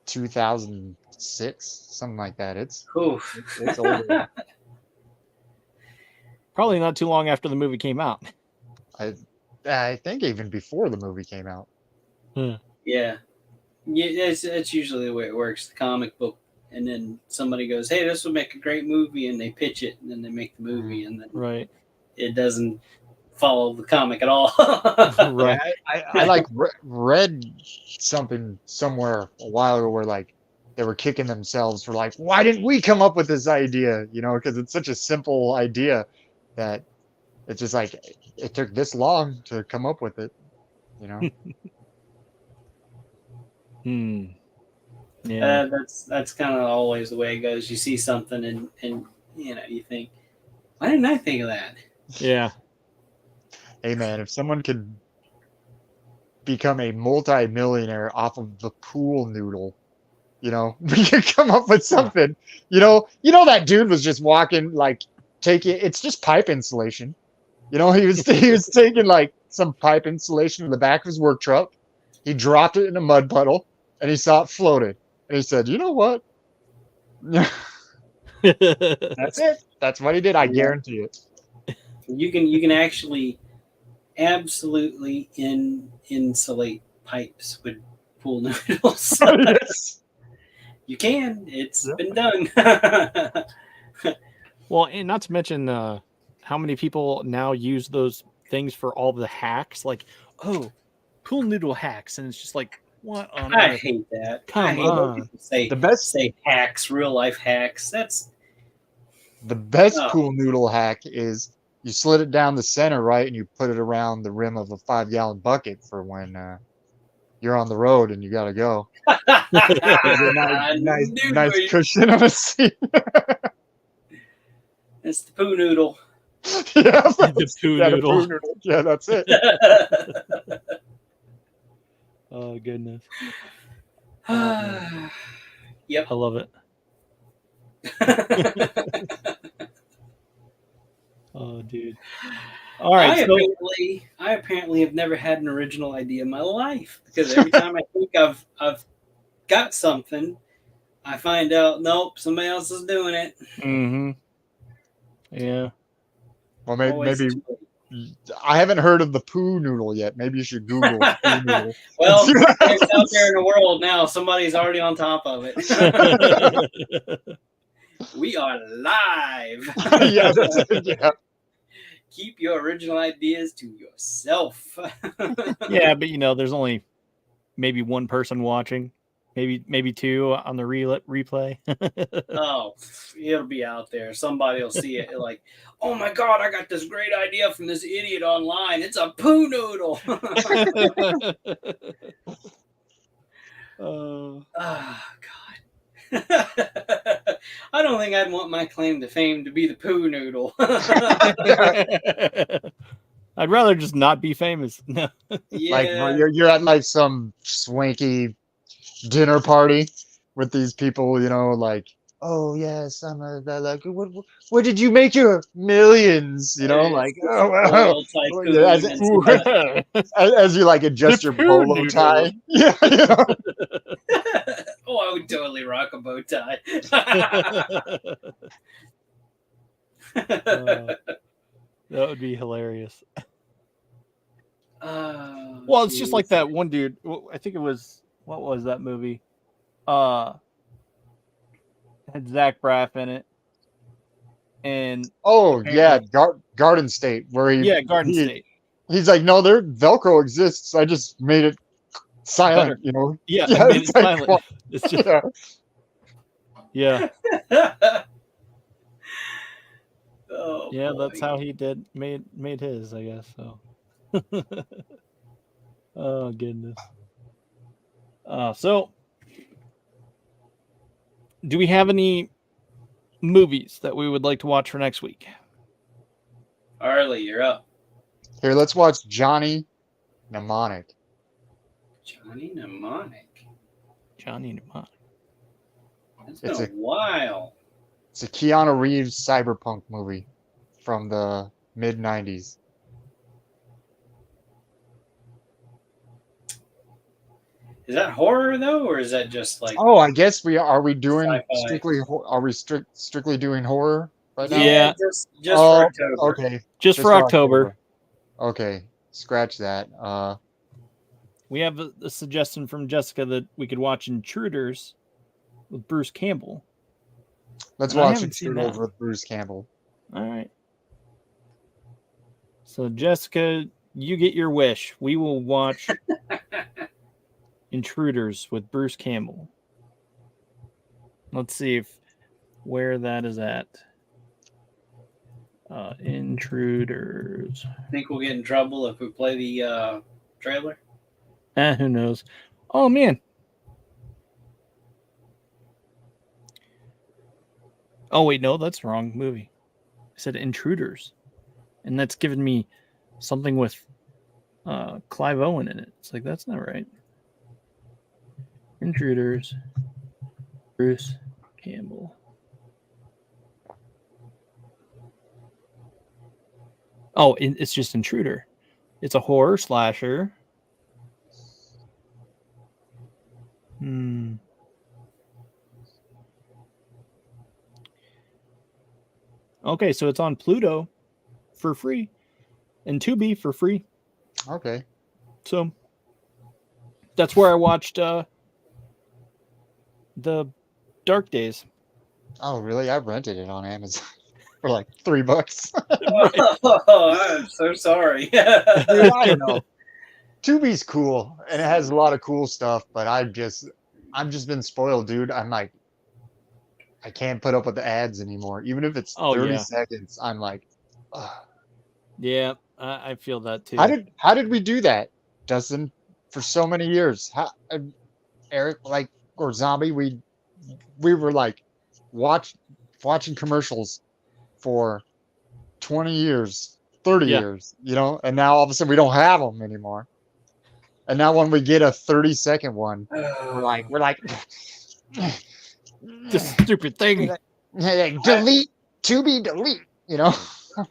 2006, something like that. It's older. Probably not too long after the movie came out. I think even before the movie came out. Yeah, that's usually the way it works. The comic book, and then somebody goes, "Hey, this would make a great movie," and they pitch it, and then they make the movie, and then it doesn't follow the comic at all. Right. I like read something somewhere a while ago where like they were kicking themselves for like, why didn't we come up with this idea? You know, because it's such a simple idea that it's just like it took this long to come up with it. You know. Yeah. That's kind of always the way it goes. You see something and you know you think, why didn't I think of that? Yeah. Hey man, if someone could become a multi-millionaire off of the pool noodle, you know, we could come up with something. You know that dude was just walking like it's just pipe insulation. You know, he was taking like some pipe insulation in the back of his work truck. He dropped it in a mud puddle and he saw it floated. And he said, "You know what? That's it. That's what he did. I guarantee it." You can actually absolutely insulate pipes with pool noodles. Yes. You can. It's been done. Well, and not to mention how many people now use those things for all the hacks, like, oh, pool noodle hacks, and it's just like, what on I earth? hate that. Come I hate on. when people say The best say hacks, real life hacks. That's the best pool noodle hack is you slit it down the center, right, and you put it around the rim of a 5-gallon bucket for when you're on the road and you gotta go. nice cushion of a seat. It's the poo noodle. Yeah, The poo noodle. The poo noodle. Yeah, that's it. Oh goodness. Yep. I love it. Oh, dude. All right. I apparently have never had an original idea in my life, because every time I think I've got something, I find out nope, somebody else is doing it. Mm-hmm. Yeah. Well, maybe I haven't heard of the poo noodle yet. Maybe you should Google poo noodle. Well, it's out there in the world now. Somebody's already on top of it. We are live. Yeah, that's it. Yeah. Keep your original ideas to yourself. Yeah, but there's only maybe one person watching, maybe two on the replay. Oh, it'll be out there. Somebody will see it like, oh my God, I got this great idea from this idiot online. It's a poo noodle. Oh God. I don't think I'd want my claim to fame to be the poo noodle. I'd rather just not be famous. No. Yeah. Like you're at like some swanky dinner party with these people, like, oh yes, I'm like, what did you make your millions? Like, oh, as you like adjust your polo tie. Yeah. I would totally rock a bow tie. That would be hilarious. Oh, Well, it's just geez. like that one dude. I think it was, what was that movie? Had Zach Braff in it, and Oh yeah, apparently- Garden State, where Garden he State. he's like, no, there Velcro exists. I just made it silent, Better. you know. Yeah, Yeah, I made it's it like, silent. well, It's just yeah. Oh, yeah. boy. That's how he made his, I guess. So. Oh goodness. So, do we have any movies that we would like to watch for next week? Harley, you're up. Here, let's watch Johnny Mnemonic. Johnny Mnemonic. Johnny Mnemonic. It's It's been a while. It's a Keanu Reeves cyberpunk movie from the mid '90s. Is that horror though, or is that just like? Oh, I guess we doing Sci-fi. strictly doing horror right now? Yeah. just Oh, for October. okay. Just for October. Okay, scratch that. We have a suggestion from Jessica that we could watch Intruders with Bruce Campbell. Let's And I watch haven't seen Intruders that. with Bruce Campbell. All right. So Jessica, you get your wish. We will watch Intruders with Bruce Campbell. Let's see where that is at. Intruders. Think we'll get in trouble if we play the trailer? Who knows? Oh man. Oh wait, no, that's the wrong movie. I said Intruders, and that's given me something with Clive Owen in it. It's like that's not right. Intruders, Bruce Campbell. Oh, it's just Intruder. It's a horror slasher. Okay, so it's on Pluto for free and Tubi for free. Okay. So that's where I watched the Dark Days. Oh, really? I rented it on Amazon for like $3. Oh, I'm so sorry. Dude, I know. Tubi's cool and it has a lot of cool stuff, but I've just been spoiled, dude. I'm like, I can't put up with the ads anymore. Even if it's 30 seconds, I'm like, ugh. Yeah, I feel that too. How did we do that, Dustin? For so many years, Eric, like, or Zombie, we were like watching commercials for 20 years, 30 years, you know, and now all of a sudden we don't have them anymore. And now when we get a 30-second one, we're like, this stupid thing. Delete, Tubi, delete, you know.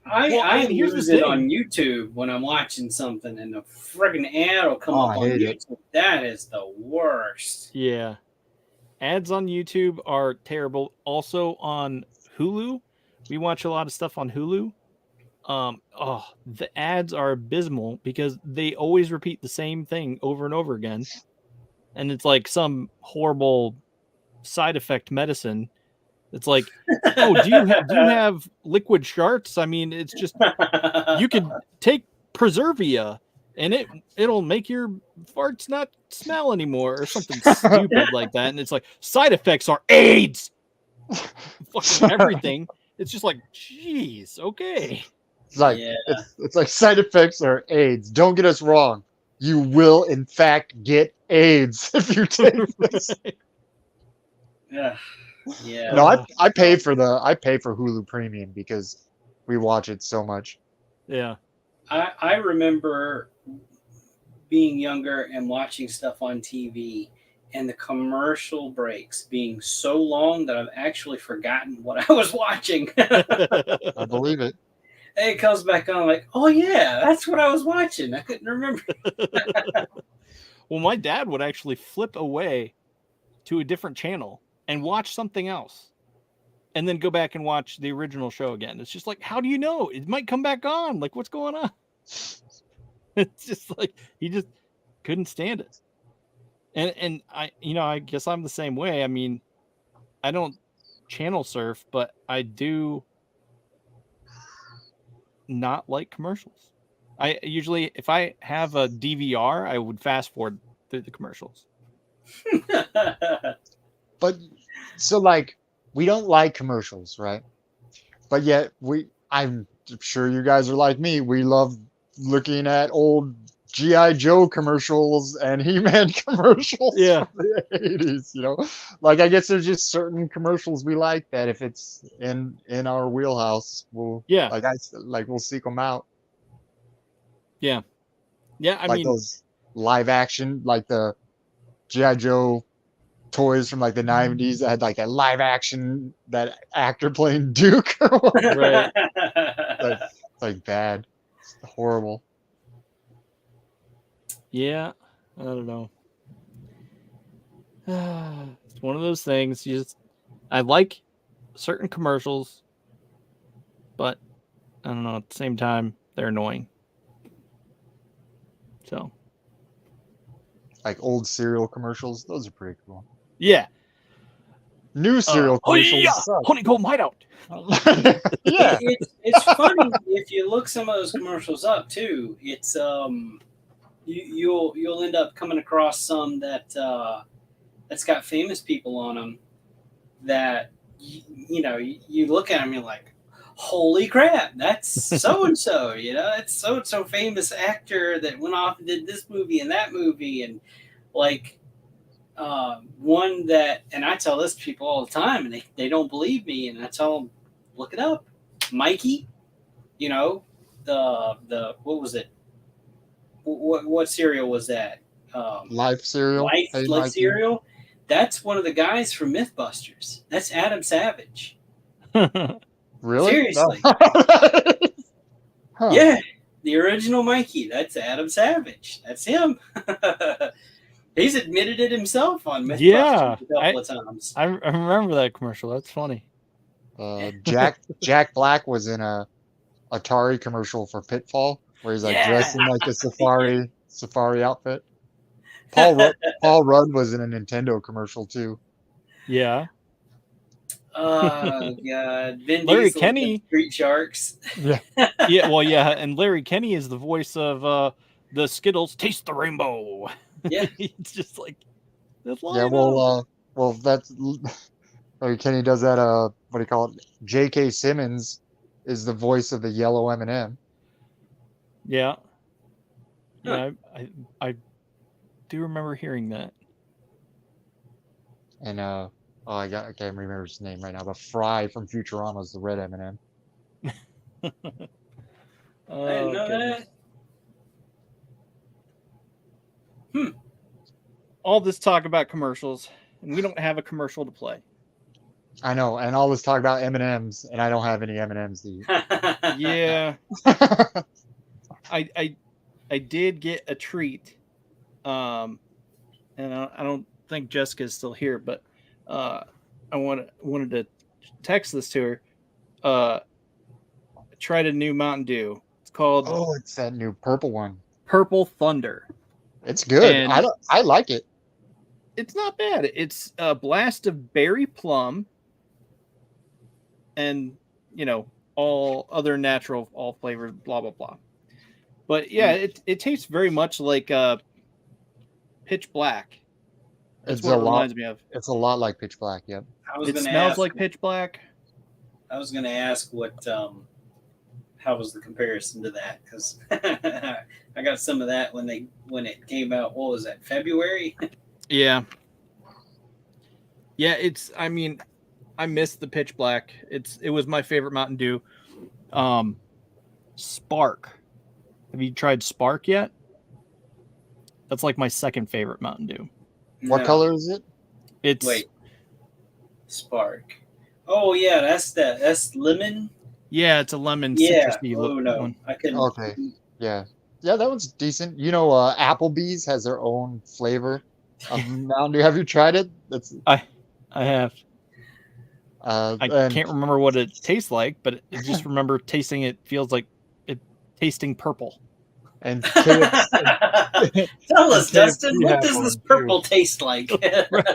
I use it on YouTube when I'm watching something and the friggin' ad will come up on YouTube. That is the worst. Yeah. Ads on YouTube are terrible. Also on Hulu. We watch a lot of stuff on Hulu. The ads are abysmal because they always repeat the same thing over and over again. And it's like some horrible side effect medicine. It's like, oh, do you have liquid sharts? I mean, it's just you could take Preservia and it'll make your farts not smell anymore or something stupid like that. And it's like side effects are AIDS. Fucking everything. It's just like, geez, okay. It's like it's like side effects are AIDS. Don't get us wrong. You will in fact get AIDS if you take this. Yeah. Yeah. No, I pay for Hulu Premium because we watch it so much. Yeah. I remember being younger and watching stuff on TV and the commercial breaks being so long that I've actually forgotten what I was watching. I believe it. And it comes back on like, oh yeah, that's what I was watching. I couldn't remember. Well, my dad would actually flip away to a different channel and watch something else and then go back and watch the original show again. It's just like, how do you know? It might come back on. Like, what's going on? It's just like he just couldn't stand it. And I, I guess I'm the same way. I mean, I don't channel surf, but I do not like commercials. I usually, if I have a DVR, I would fast forward through the commercials. But so like we don't like commercials, right? But yet I'm sure you guys are like me. We love looking at old G.I. Joe commercials and He-Man commercials from the 80s, Like I guess there's just certain commercials we like that if it's in our wheelhouse, we'll we'll seek them out. Yeah. Yeah, I like mean those live action, like the G.I. Joe toys from like the 90s that had like a live action, that actor playing Duke or whatever. Right. It's like bad. It's horrible. Yeah, I don't know. It's one of those things. I like certain commercials, but I don't know. At the same time, they're annoying. So, like old cereal commercials, those are pretty cool. Yeah. New cereal commercials suck. Honeycomb Hideout. Yeah. It's funny if you look some of those commercials up too. It's you'll end up coming across some that's got famous people on them that you look at them, you're like, holy crap, that's so and so. It's so and so famous actor that went off and did this movie and that movie, and like one that, and I tell this to people all the time, and they don't believe me, and I tell them, look it up, Mikey. The what was it? What cereal was that? Life cereal. Life cereal. That's one of the guys from MythBusters. That's Adam Savage. Really? Seriously. No. Huh. Yeah, the original Mikey. That's Adam Savage. That's him. He's admitted it himself on MythBusters a couple of times. I remember that commercial. That's funny. Jack Black was in a Atari commercial for Pitfall, where he's like dressed in like a safari outfit. Paul Rudd was in a Nintendo commercial too. Yeah. Oh God, Vin Larry Diesel Kenny, Street Sharks. Yeah. Yeah. Well, yeah, and Larry Kenny is the voice of the Skittles Taste the Rainbow. Yeah. It's just like that's Yeah. Well, that's Larry Kenny does that. What do you call it? J.K. Simmons is the voice of the yellow M&M. Yeah. Yeah, I do remember hearing that. And I can't remember his name right now, but Fry from Futurama is the red M&M. I didn't know that. All this talk about commercials, and we don't have a commercial to play. I know, and all this talk about M&Ms, and I don't have any M&Ms to eat. Yeah. I did get a treat, and I don't think Jessica's still here, but I wanted to text this to her. Tried a new Mountain Dew. It's called it's that new purple one. Purple Thunder. It's good. And I like it. It's not bad. It's a blast of berry plum, and all other natural, all flavors, blah blah blah. But yeah, it tastes very much like Pitch Black. That's what it reminds me of. It's a lot like Pitch Black. Yep. It smells like Pitch Black. I was going to ask how was the comparison to that, because I got some of that when it came out. What was that, February? Yeah. Yeah, I mean, I missed the Pitch Black. It was my favorite Mountain Dew. Spark. Have you tried Spark yet? That's like my second favorite Mountain Dew. What color is it? Wait. Spark. Oh yeah, that's lemon. Yeah, it's a lemon citrusy one. I couldn't. Okay. Yeah, that one's decent. Applebee's has their own flavor Mountain Dew. Have you tried it? I have. Uh, I and can't remember what it tastes like, but I just remember tasting it feels like it tasting purple. and KFC, Tell and us, Dustin, KFC what have does this one too. purple taste like? Right.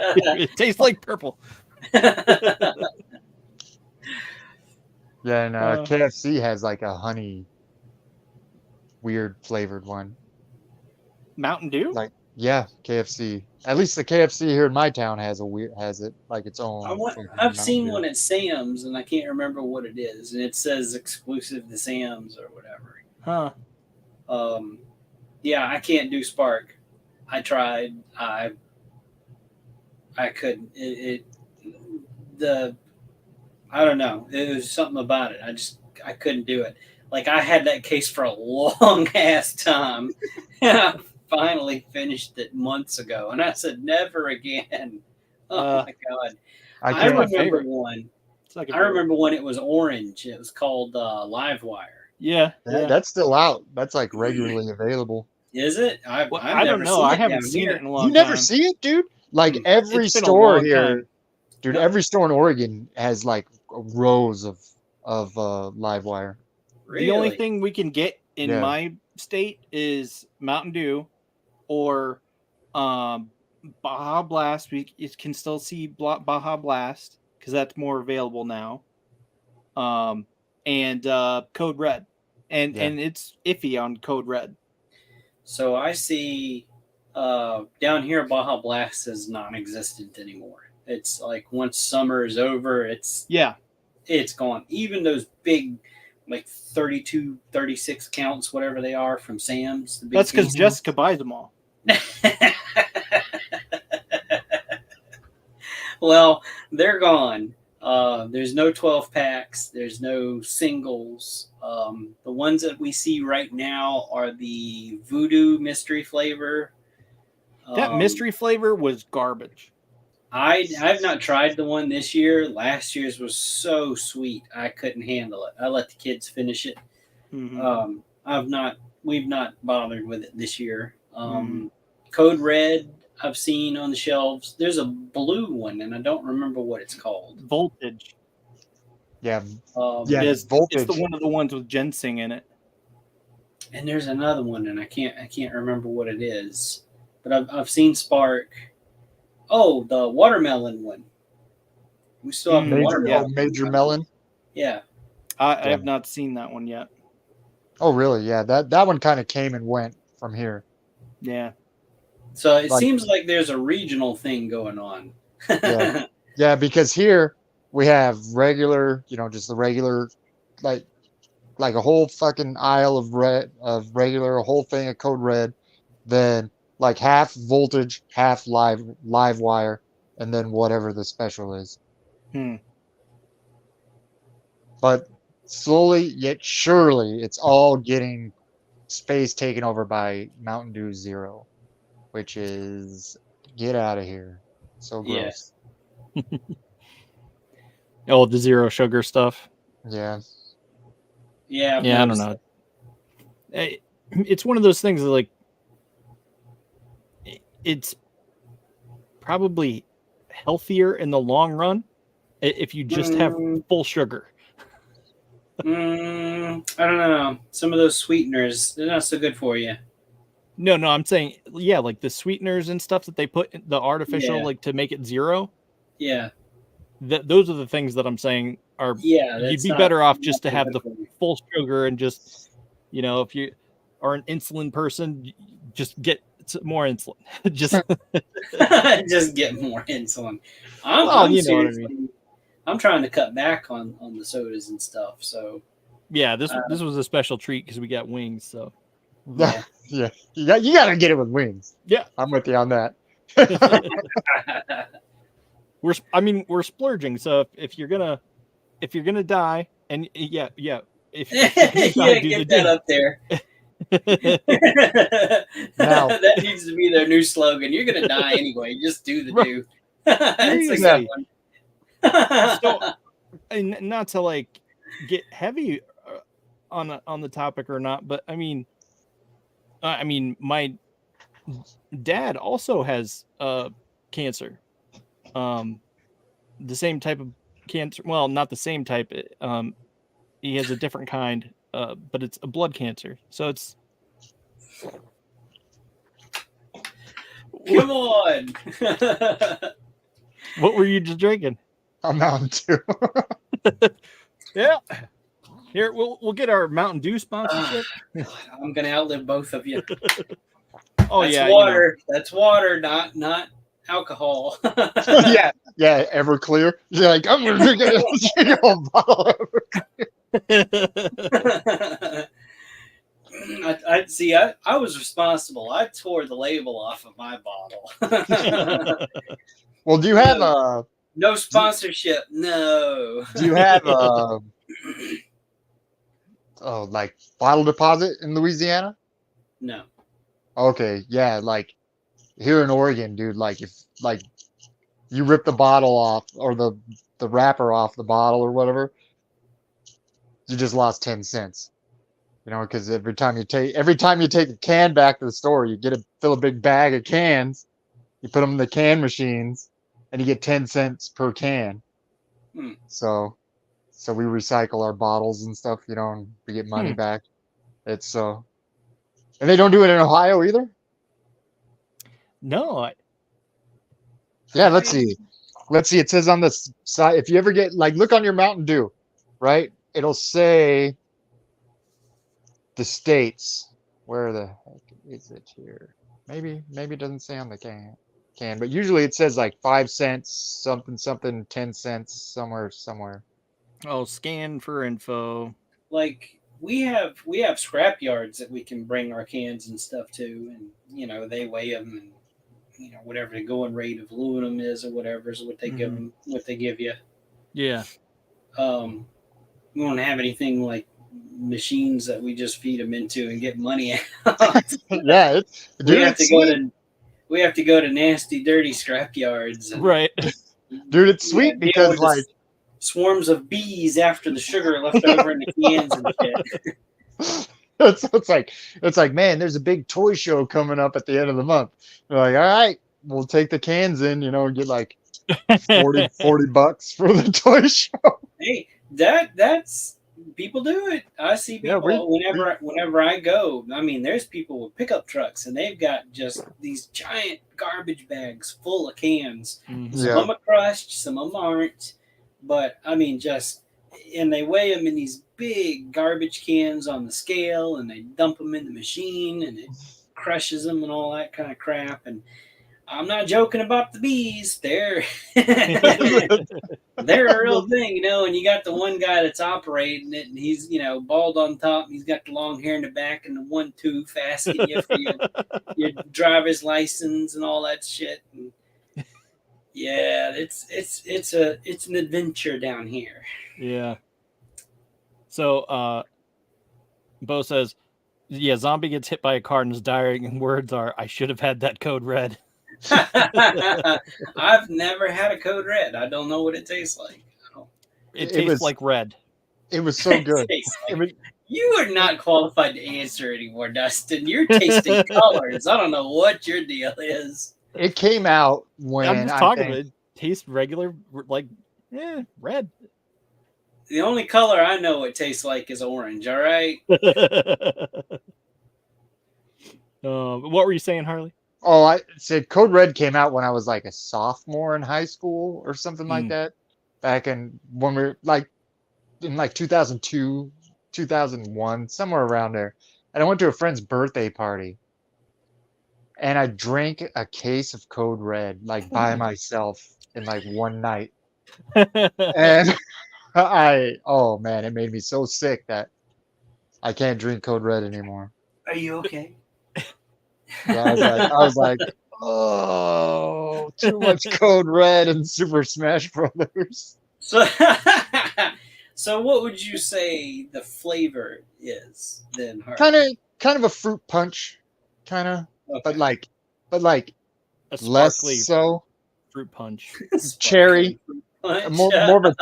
It tastes like purple. Yeah, and KFC has like a honey, weird flavored one. Mountain Dew? Like, yeah, KFC. At least the KFC here in my town has it like its I own want, fucking I've Mountain seen Dew. one at Sam's, and I can't remember what it is, and it says exclusive to Sam's or whatever. Huh. Yeah, I can't do Spark. I tried. I couldn't. I don't know. It was something about it. I couldn't do it. Like I had that case for a long ass time, and I finally finished it months ago. And I said, never again. Oh my god! I I can't. my remember favorite. one. Second I favorite. remember when it was orange. It was called Livewire. Yeah. That's still out. That's like regularly available. Is it? I've I never don't know. seen I it haven't down seen here. it in a You long never time. see it, dude? Like Mm. every It's been a store long here, time. dude. Yep. Every store in Oregon has like rows of Livewire. Really? The only thing we can get in Yeah. my state is Mountain Dew or Baja Blast. You can still see Baja Blast because that's more available now. And Code Red. And it's iffy on Code Red. So I see down here Baja Blast is non-existent anymore. It's like once summer is over, it's gone. Even those big like 32, 36 counts, whatever they are from Sam's. The big That's because cases. Jessica buys them all. Well, they're gone. There's no 12 packs. There's no singles. The ones that we see right now are the Voodoo mystery flavor. That mystery flavor was garbage. I've not tried the one this year. Last year's was so sweet, I couldn't handle it. I let the kids finish it. Mm-hmm. We've not bothered with it this year. Code Red, I've seen on the shelves. There's a blue one, and I don't remember what it's called. Voltage. Yeah. Voltage. It's the one of the ones with ginseng in it. And there's another one, and I can't remember what it is. But I've seen Spark. Oh, the watermelon one. We still have the watermelon. Major Melon. Yeah. I have not seen that one yet. Oh, really? Yeah. That one kind of came and went from here. Yeah. So it seems like there's a regional thing going on. Yeah. Yeah, because here we have regular, just the regular, like a whole fucking aisle of regular, a whole thing of Code Red, then like half Voltage, half live wire, and then whatever the special is. But slowly yet surely, it's all getting space taken over by Mountain Dew Zero, which is get out of here. So gross. Oh, the zero sugar stuff. Yeah. Yeah. I don't know. It's one of those things that, like, it's probably healthier in the long run if you just have full sugar. I don't know. Some of those sweeteners, they're not so good for you. No, I'm saying, like the sweeteners and stuff that they put in the artificial, like to make it zero. Yeah. Those are the things that I'm saying are, you'd be better off just to have the full sugar and just, if you are an insulin person, just get more insulin. just get more insulin. I'm trying to cut back on the sodas and stuff. So this was a special treat because we got wings. So yeah, you gotta get it with wings. Yeah, I'm with you on that. we're splurging. So if you're gonna die, and if get that up there. Now, that needs to be their new slogan. You're gonna die anyway. Just do the do. It's a good one. So, and not to like get heavy on the topic or not, but I mean my Dad also has cancer. The same type of cancer. Well, not the same type. He has a different kind, but it's a blood cancer. So it's. Come on. What were you just drinking? A Mountain Dew. Yeah. Here, we'll get our Mountain Dew sponsorship. I'm gonna outlive both of you. Oh That's yeah, water. That's water, not alcohol. yeah, Everclear. You're like, I'm gonna drink a whole bottle of I see. I was responsible. I tore the label off of my bottle. Well, do you have no sponsorship? No. Do you have like bottle deposit in Louisiana? No. Okay, yeah, like here in Oregon, dude, like if like you rip the bottle off or the wrapper off the bottle or whatever, you just lost 10 cents. You know, because every time you take a can back to the store, you fill a big bag of cans, you put them in the can machines, and you get 10 cents per can. So we recycle our bottles and stuff, you know, and we get money back. It's and they don't do it in Ohio either? No. Yeah, let's see. It says on the side, if you ever get, like, look on your Mountain Dew, right? It'll say the states. Where the heck is it here? Maybe it doesn't say on the can, but usually it says like 5 cents, something, 10 cents, somewhere. Oh, scan for info. Like we have scrap yards that we can bring our cans and stuff to, and you know they weigh them, and you know whatever the going rate of aluminum is or whatever is what they give them, what they give you. Yeah. We don't have anything like machines that we just feed them into and get money out. Yeah, we have to go to nasty, dirty scrap yards. Right. Dude, it's sweet because like swarms of bees after the sugar left over in the cans and shit. It's like, man, there's a big toy show coming up at the end of the month. They're like, all right, we'll take the cans in, you know, and get like $40 for the toy show. Hey, that's people do it. I see people whenever I go. I mean, there's people with pickup trucks and they've got just these giant garbage bags full of cans. Some of them are crushed, some of them aren't. But I mean, and they weigh them in these big garbage cans on the scale, and they dump them in the machine, and it crushes them and all that kind of crap. And I'm not joking about the bees; they're they're a real thing, you know. And you got the one guy that's operating it, and he's bald on top, and he's got the long hair in the back, and the 1 tooth asking you for your driver's license and all that shit. And, yeah, it's an adventure down here. Yeah. So, Bo says, "Yeah, zombie gets hit by a car and is dying, and words are, I should have had that code red." I've never had a code red. I don't know what it tastes like. It tastes like red. It was so good. You are not qualified to answer anymore, Dustin. You're tasting colors. I don't know what your deal is. It came out when I'm just talking about it. Tastes regular, like, red. The only color I know it tastes like is orange, all right? What were you saying, Harley? Oh, I said Code Red came out when I was like a sophomore in high school or something like that. Back when we were like in like 2002, 2001, somewhere around there. And I went to a friend's birthday party. And I drank a case of Code Red, like by myself in like one night. And oh man, it made me so sick that I can't drink Code Red anymore. Are you okay? Yeah, I was like, oh, too much Code Red and Super Smash Brothers. So what would you say the flavor is then? Kind of a fruit punch, kind of. Okay. But like a less so fruit punch. Cherry, more of a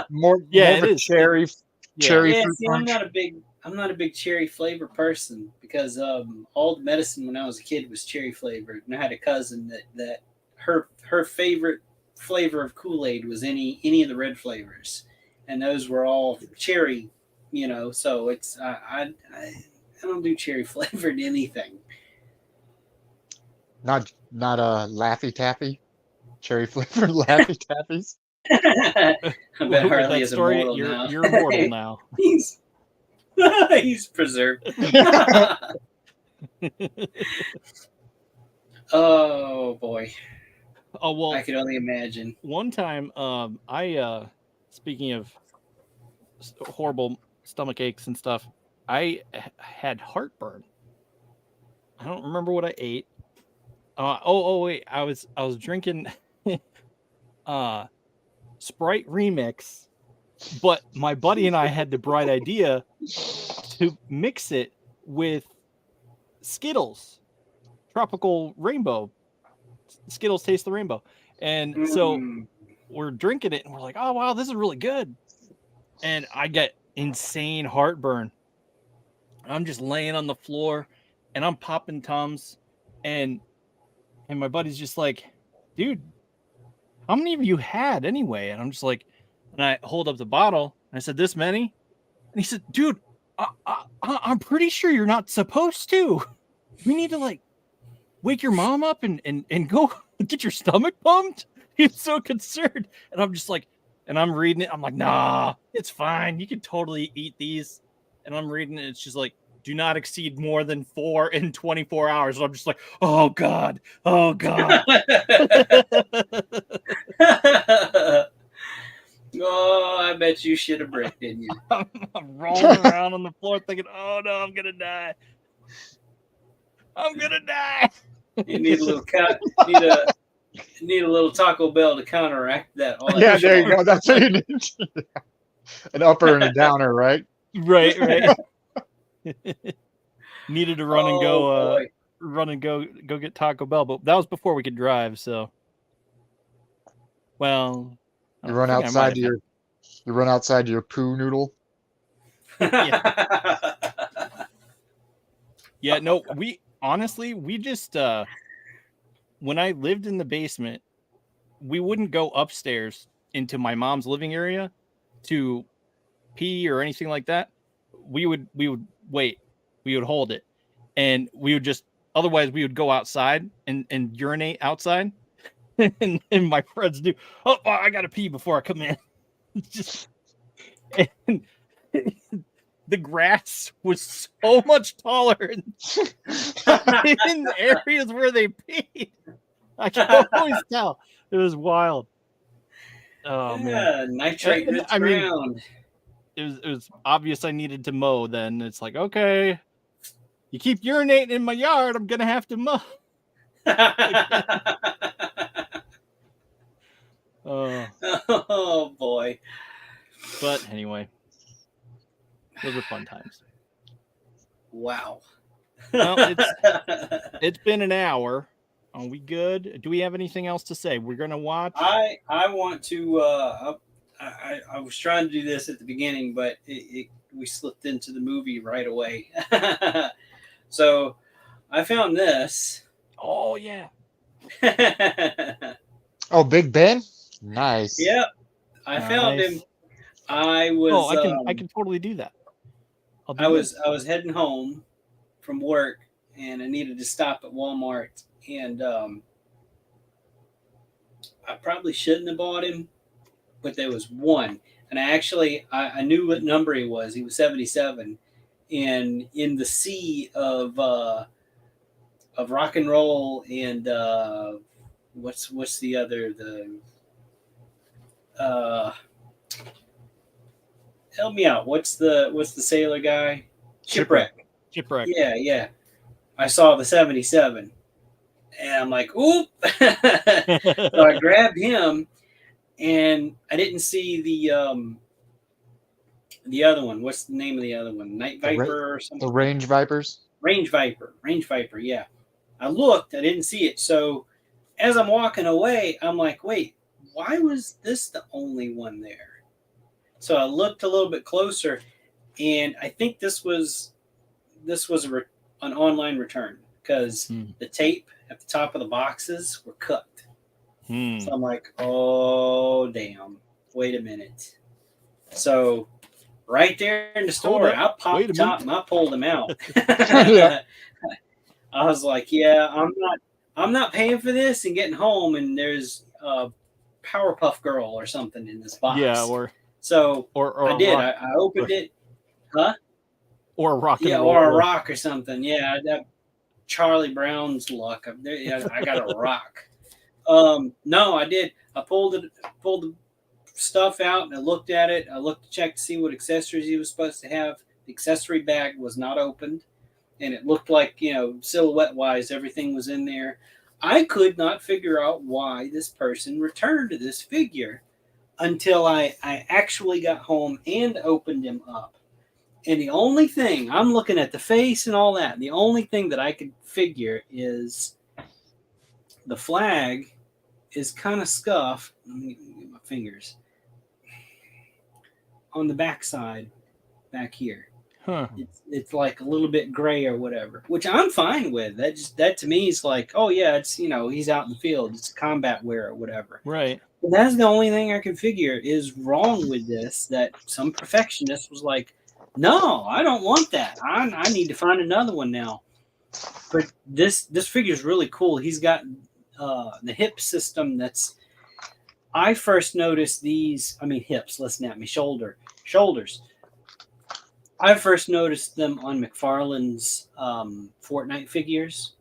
cherry fruit punch. I'm not a big I'm not a big cherry flavor person because all the medicine when I was a kid was cherry flavored, and I had a cousin that her favorite flavor of Kool-Aid was any of the red flavors, and those were all cherry, So it's I don't do cherry flavored anything. Not a Laffy Taffy, cherry flavored Laffy Taffies. I bet With Harley that is story, immortal now. you're immortal now. He's preserved. Oh boy. Oh well, I could only imagine. one time, I speaking of horrible stomach aches and stuff, I had heartburn. I don't remember what I ate. Wait, I was drinking Sprite Remix, but my buddy and I had the bright idea to mix it with Skittles, Tropical Rainbow. Skittles Taste the Rainbow. And so we're drinking it and we're like, oh wow, this is really good. And I get insane heartburn. I'm just laying on the floor and I'm popping Tums, and my buddy's just like, dude, how many of you had anyway? And I'm just like, and I hold up the bottle and I said, this many? And he said, dude, I'm pretty sure you're not supposed to. We need to like wake your mom up and go get your stomach pumped. He's so concerned. And I'm just like, and I'm reading it. I'm like, nah, it's fine. You can totally eat these. And I'm reading it. It's just like, do not exceed more than 4 in 24 hours. And I'm just like, oh God. Oh God. Oh, I bet you shit a brick, didn't you? I'm rolling around on the floor thinking, oh no, I'm going to die. I'm going to die. You need a little need a little Taco Bell to counteract that. Yeah, there you go. That's what you need. An upper and a downer, right? Right. Needed to run and go get Taco Bell, but that was before we could drive. So, well, you run outside to your poo noodle. Yeah. Yeah. No, we just when I lived in the basement, we wouldn't go upstairs into my mom's living area to pee or anything like that. We would wait. We would hold it, and we would just otherwise we would go outside and urinate outside. and my friends do. Oh, I gotta pee before I come in. Just and the grass was so much taller in the areas where they peed. I can always tell. It was wild. Oh man, nitrate rich ground. It was obvious I needed to mow. Then it's like, okay, you keep urinating in my yard, I'm gonna have to mow. Oh boy. But anyway, those were fun times. Wow. Well, it's been an hour. Are we good? Do we have anything else to say? We're gonna watch. I want to. I was trying to do this at the beginning, but we slipped into the movie right away. So I found this. Oh yeah. Oh, Big Ben. Nice. Yep, I found him. I was. Oh, I can totally do that. I was heading home from work, and I needed to stop at Walmart, and I probably shouldn't have bought him, but there was one, and I knew what number he was. He was 77, and in the sea of rock and roll and what's the other help me out. What's the sailor guy? Shipwreck. Yeah. I saw the 77, and I'm like, oop. So I grabbed him, and I didn't see the other one. What's the name of the other one? Night Viper or something? The Range Vipers? Range Viper, yeah. I looked, I didn't see it. So as I'm walking away, I'm like, wait, why was this the only one there? So I looked a little bit closer, and I think this was an online return because the tape at the top of the boxes were cut. So I'm like, oh damn! Wait a minute. So right there in the store, I popped the top and I pulled them out. I was like, yeah, I'm not paying for this and getting home and there's a Powerpuff Girl or something in this box. Yeah, or I did. rock, I opened it. Huh? Or a rock and roll. Or a rock or something. Yeah, that Charlie Brown's luck. I got a rock. No, I did. I pulled the stuff out and I looked at it. I looked to check to see what accessories he was supposed to have. The accessory bag was not opened, and it looked like, silhouette wise, everything was in there. I could not figure out why this person returned this figure until I actually got home and opened him up. And the only thing, I'm looking at the face and all that, the only thing that I could figure is the flag is kind of scuffed. Let me get my fingers. On the backside, back here. Huh. It's like a little bit gray or whatever, which I'm fine with. That to me is like, oh yeah, it's, he's out in the field. It's combat wear or whatever. Right. But that's the only thing I can figure is wrong with this, that some perfectionist was like, no, I don't want that. I need to find another one now. But this figure is really cool. He's got the hip system that's... I first noticed hips, listen at me, shoulders. I first noticed them on McFarlane's Fortnite figures.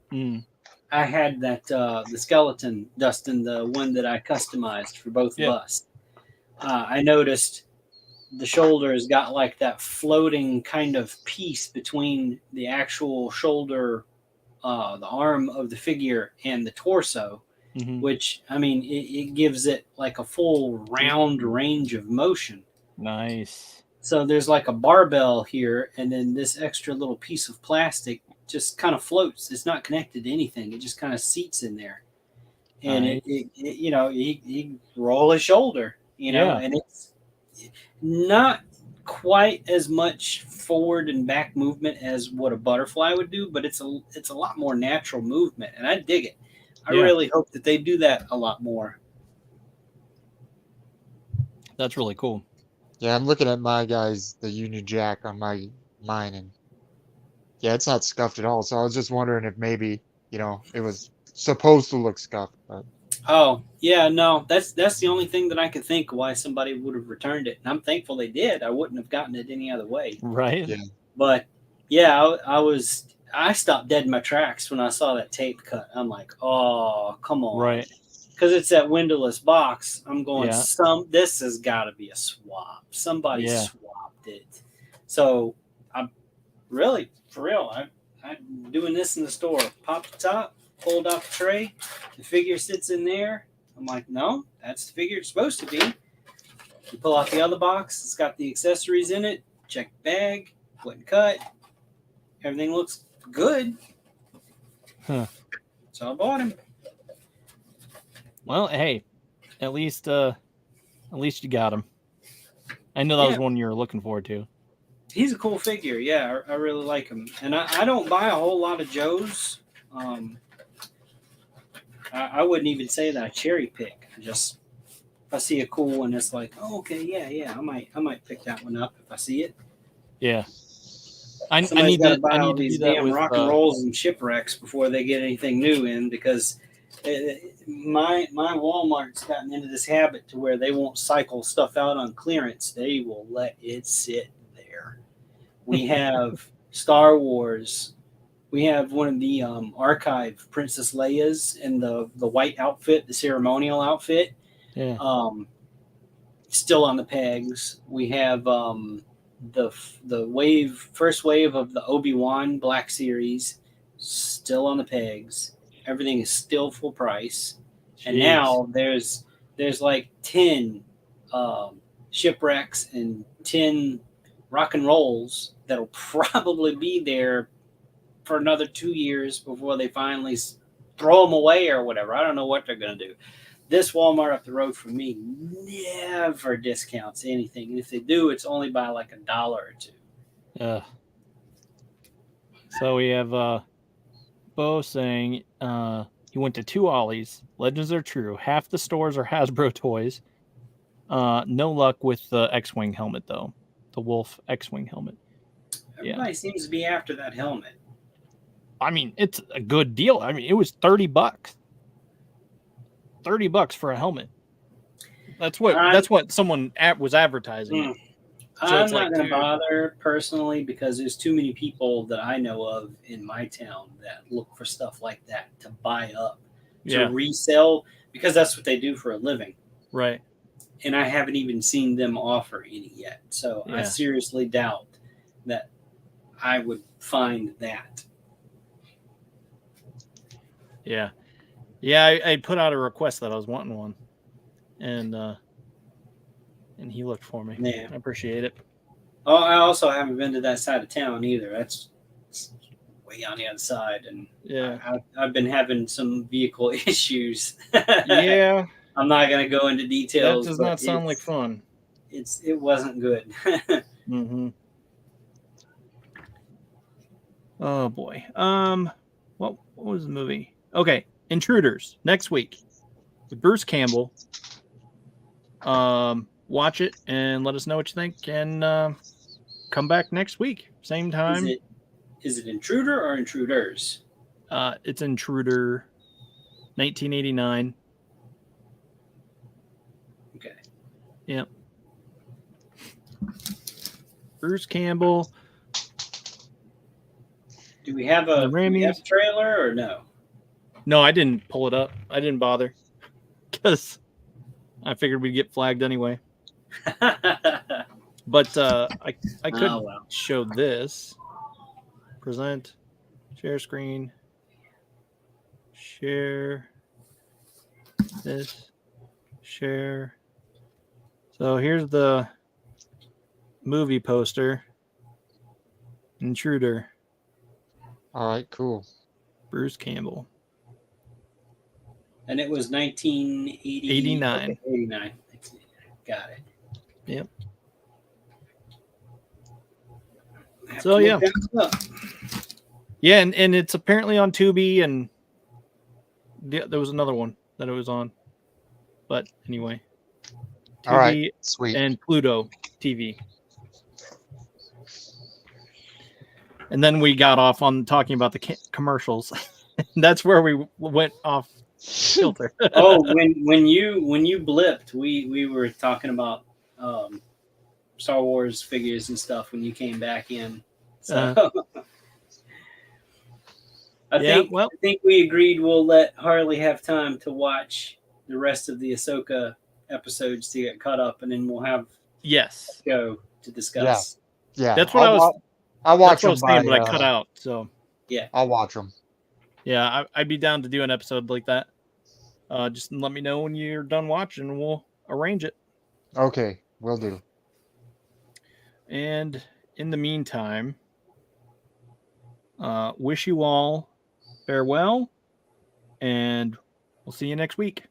I had that the skeleton, Dustin, the one that I customized for both of us. I noticed the shoulders got like that floating kind of piece between the actual shoulder, the arm of the figure and the torso, which, it gives it like a full round range of motion. Nice. So there's like a barbell here, and then this extra little piece of plastic just kind of floats. It's not connected to anything. It just kind of seats in there. And nice. he roll his shoulder, and it's not quite as much forward and back movement as what a butterfly would do, but it's a lot more natural movement, and I dig it. I really hope that they do that a lot more. That's really cool. Yeah, I'm looking at my guys, the Union Jack on mine, and yeah, it's not scuffed at all. So I was just wondering if maybe, it was supposed to look scuffed. But... Oh, yeah, no, that's the only thing that I could think why somebody would have returned it. And I'm thankful they did. I wouldn't have gotten it any other way. Right. Yeah. But yeah, I stopped dead in my tracks when I saw that tape cut. I'm like, oh, come on. Right. Because it's that windowless box. I'm going, this has got to be a swap. Somebody swapped it. So I'm really, for real, I'm doing this in the store. Pop the top, pulled off the tray. The figure sits in there. I'm like, no, that's the figure it's supposed to be. You pull out the other box. It's got the accessories in it. Check the bag. Wasn't cut. Everything looks good. Huh. So I bought him. Well, hey, at least you got him. I know that was one you were looking forward to. He's a cool figure. Yeah, I really like him. And I don't buy a whole lot of Joes. I wouldn't even say that I cherry pick. Just if I see a cool one, it's like, oh, okay, yeah, I might pick that one up if I see it. Yeah. I need to buy all these these damn rock and rolls and shipwrecks before they get anything new in, because my Walmart's gotten into this habit to where they won't cycle stuff out on clearance. They will let it sit there. We have Star Wars. We have one of the archive Princess Leia's in the white outfit, the ceremonial outfit. Yeah. Still on the pegs. We have the first wave of the Obi-Wan Black Series, still on the pegs. Everything is still full price. Jeez. And now there's like 10 shipwrecks and 10 rock and rolls that'll probably be there for another 2 years before they finally throw them away or whatever. I don't know what they're going to do. This Walmart up the road from me never discounts anything. And if they do, it's only by like $1 or $2. So we have Bo saying he went to 2 Ollies. Legends are true. Half the stores are Hasbro toys. No luck with the X-Wing helmet, though. The Wolf X-Wing helmet. Everybody seems to be after that helmet. I mean, it's a good deal. I mean, it was $30. $30 for a helmet. That's what someone was advertising it. So I'm not going to bother personally because there's too many people that I know of in my town that look for stuff like that to buy up, to resell, because that's what they do for a living. Right. And I haven't even seen them offer any yet. So I seriously doubt that I would find that. Yeah. Yeah, I put out a request that I was wanting one. And he looked for me. Yeah. I appreciate it. Oh, I also haven't been to that side of town either. That's way on the other side, and I've been having some vehicle issues. Yeah, I'm not going to go into details. That does not sound like fun. It wasn't good. Mm-hmm. Oh boy. What was the movie? Okay, Intruders next week with Bruce Campbell. Watch it and let us know what you think, and come back next week, same time. Is it Intruder or Intruders? It's Intruder, 1989. Okay. Yep. Bruce Campbell. Do we have a trailer or no? No, I didn't pull it up. I didn't bother because I figured we'd get flagged anyway. But I could show this. Present, share screen, share this, share. So here's the movie poster. Intruder. All right, cool. Bruce Campbell. And it was 1989. Okay, 89. Got it. Yep. So yeah. Yeah, and it's apparently on Tubi, and there was another one that it was on. But anyway. Tubi, all right, sweet. And Pluto TV. And then we got off on talking about the commercials. That's where we went off filter. Oh, when you blipped, we were talking about Star Wars figures and stuff when you came back in. So I think we agreed we'll let Harley have time to watch the rest of the Ahsoka episodes to get caught up, and then we'll have a show to discuss. Yeah, that's what I'll watch them. But I cut out. So yeah, I'll watch them. Yeah, I'd be down to do an episode like that. Just let me know when you're done watching, and we'll arrange it. Okay, will do. And in the meantime, wish you all farewell, and we'll see you next week.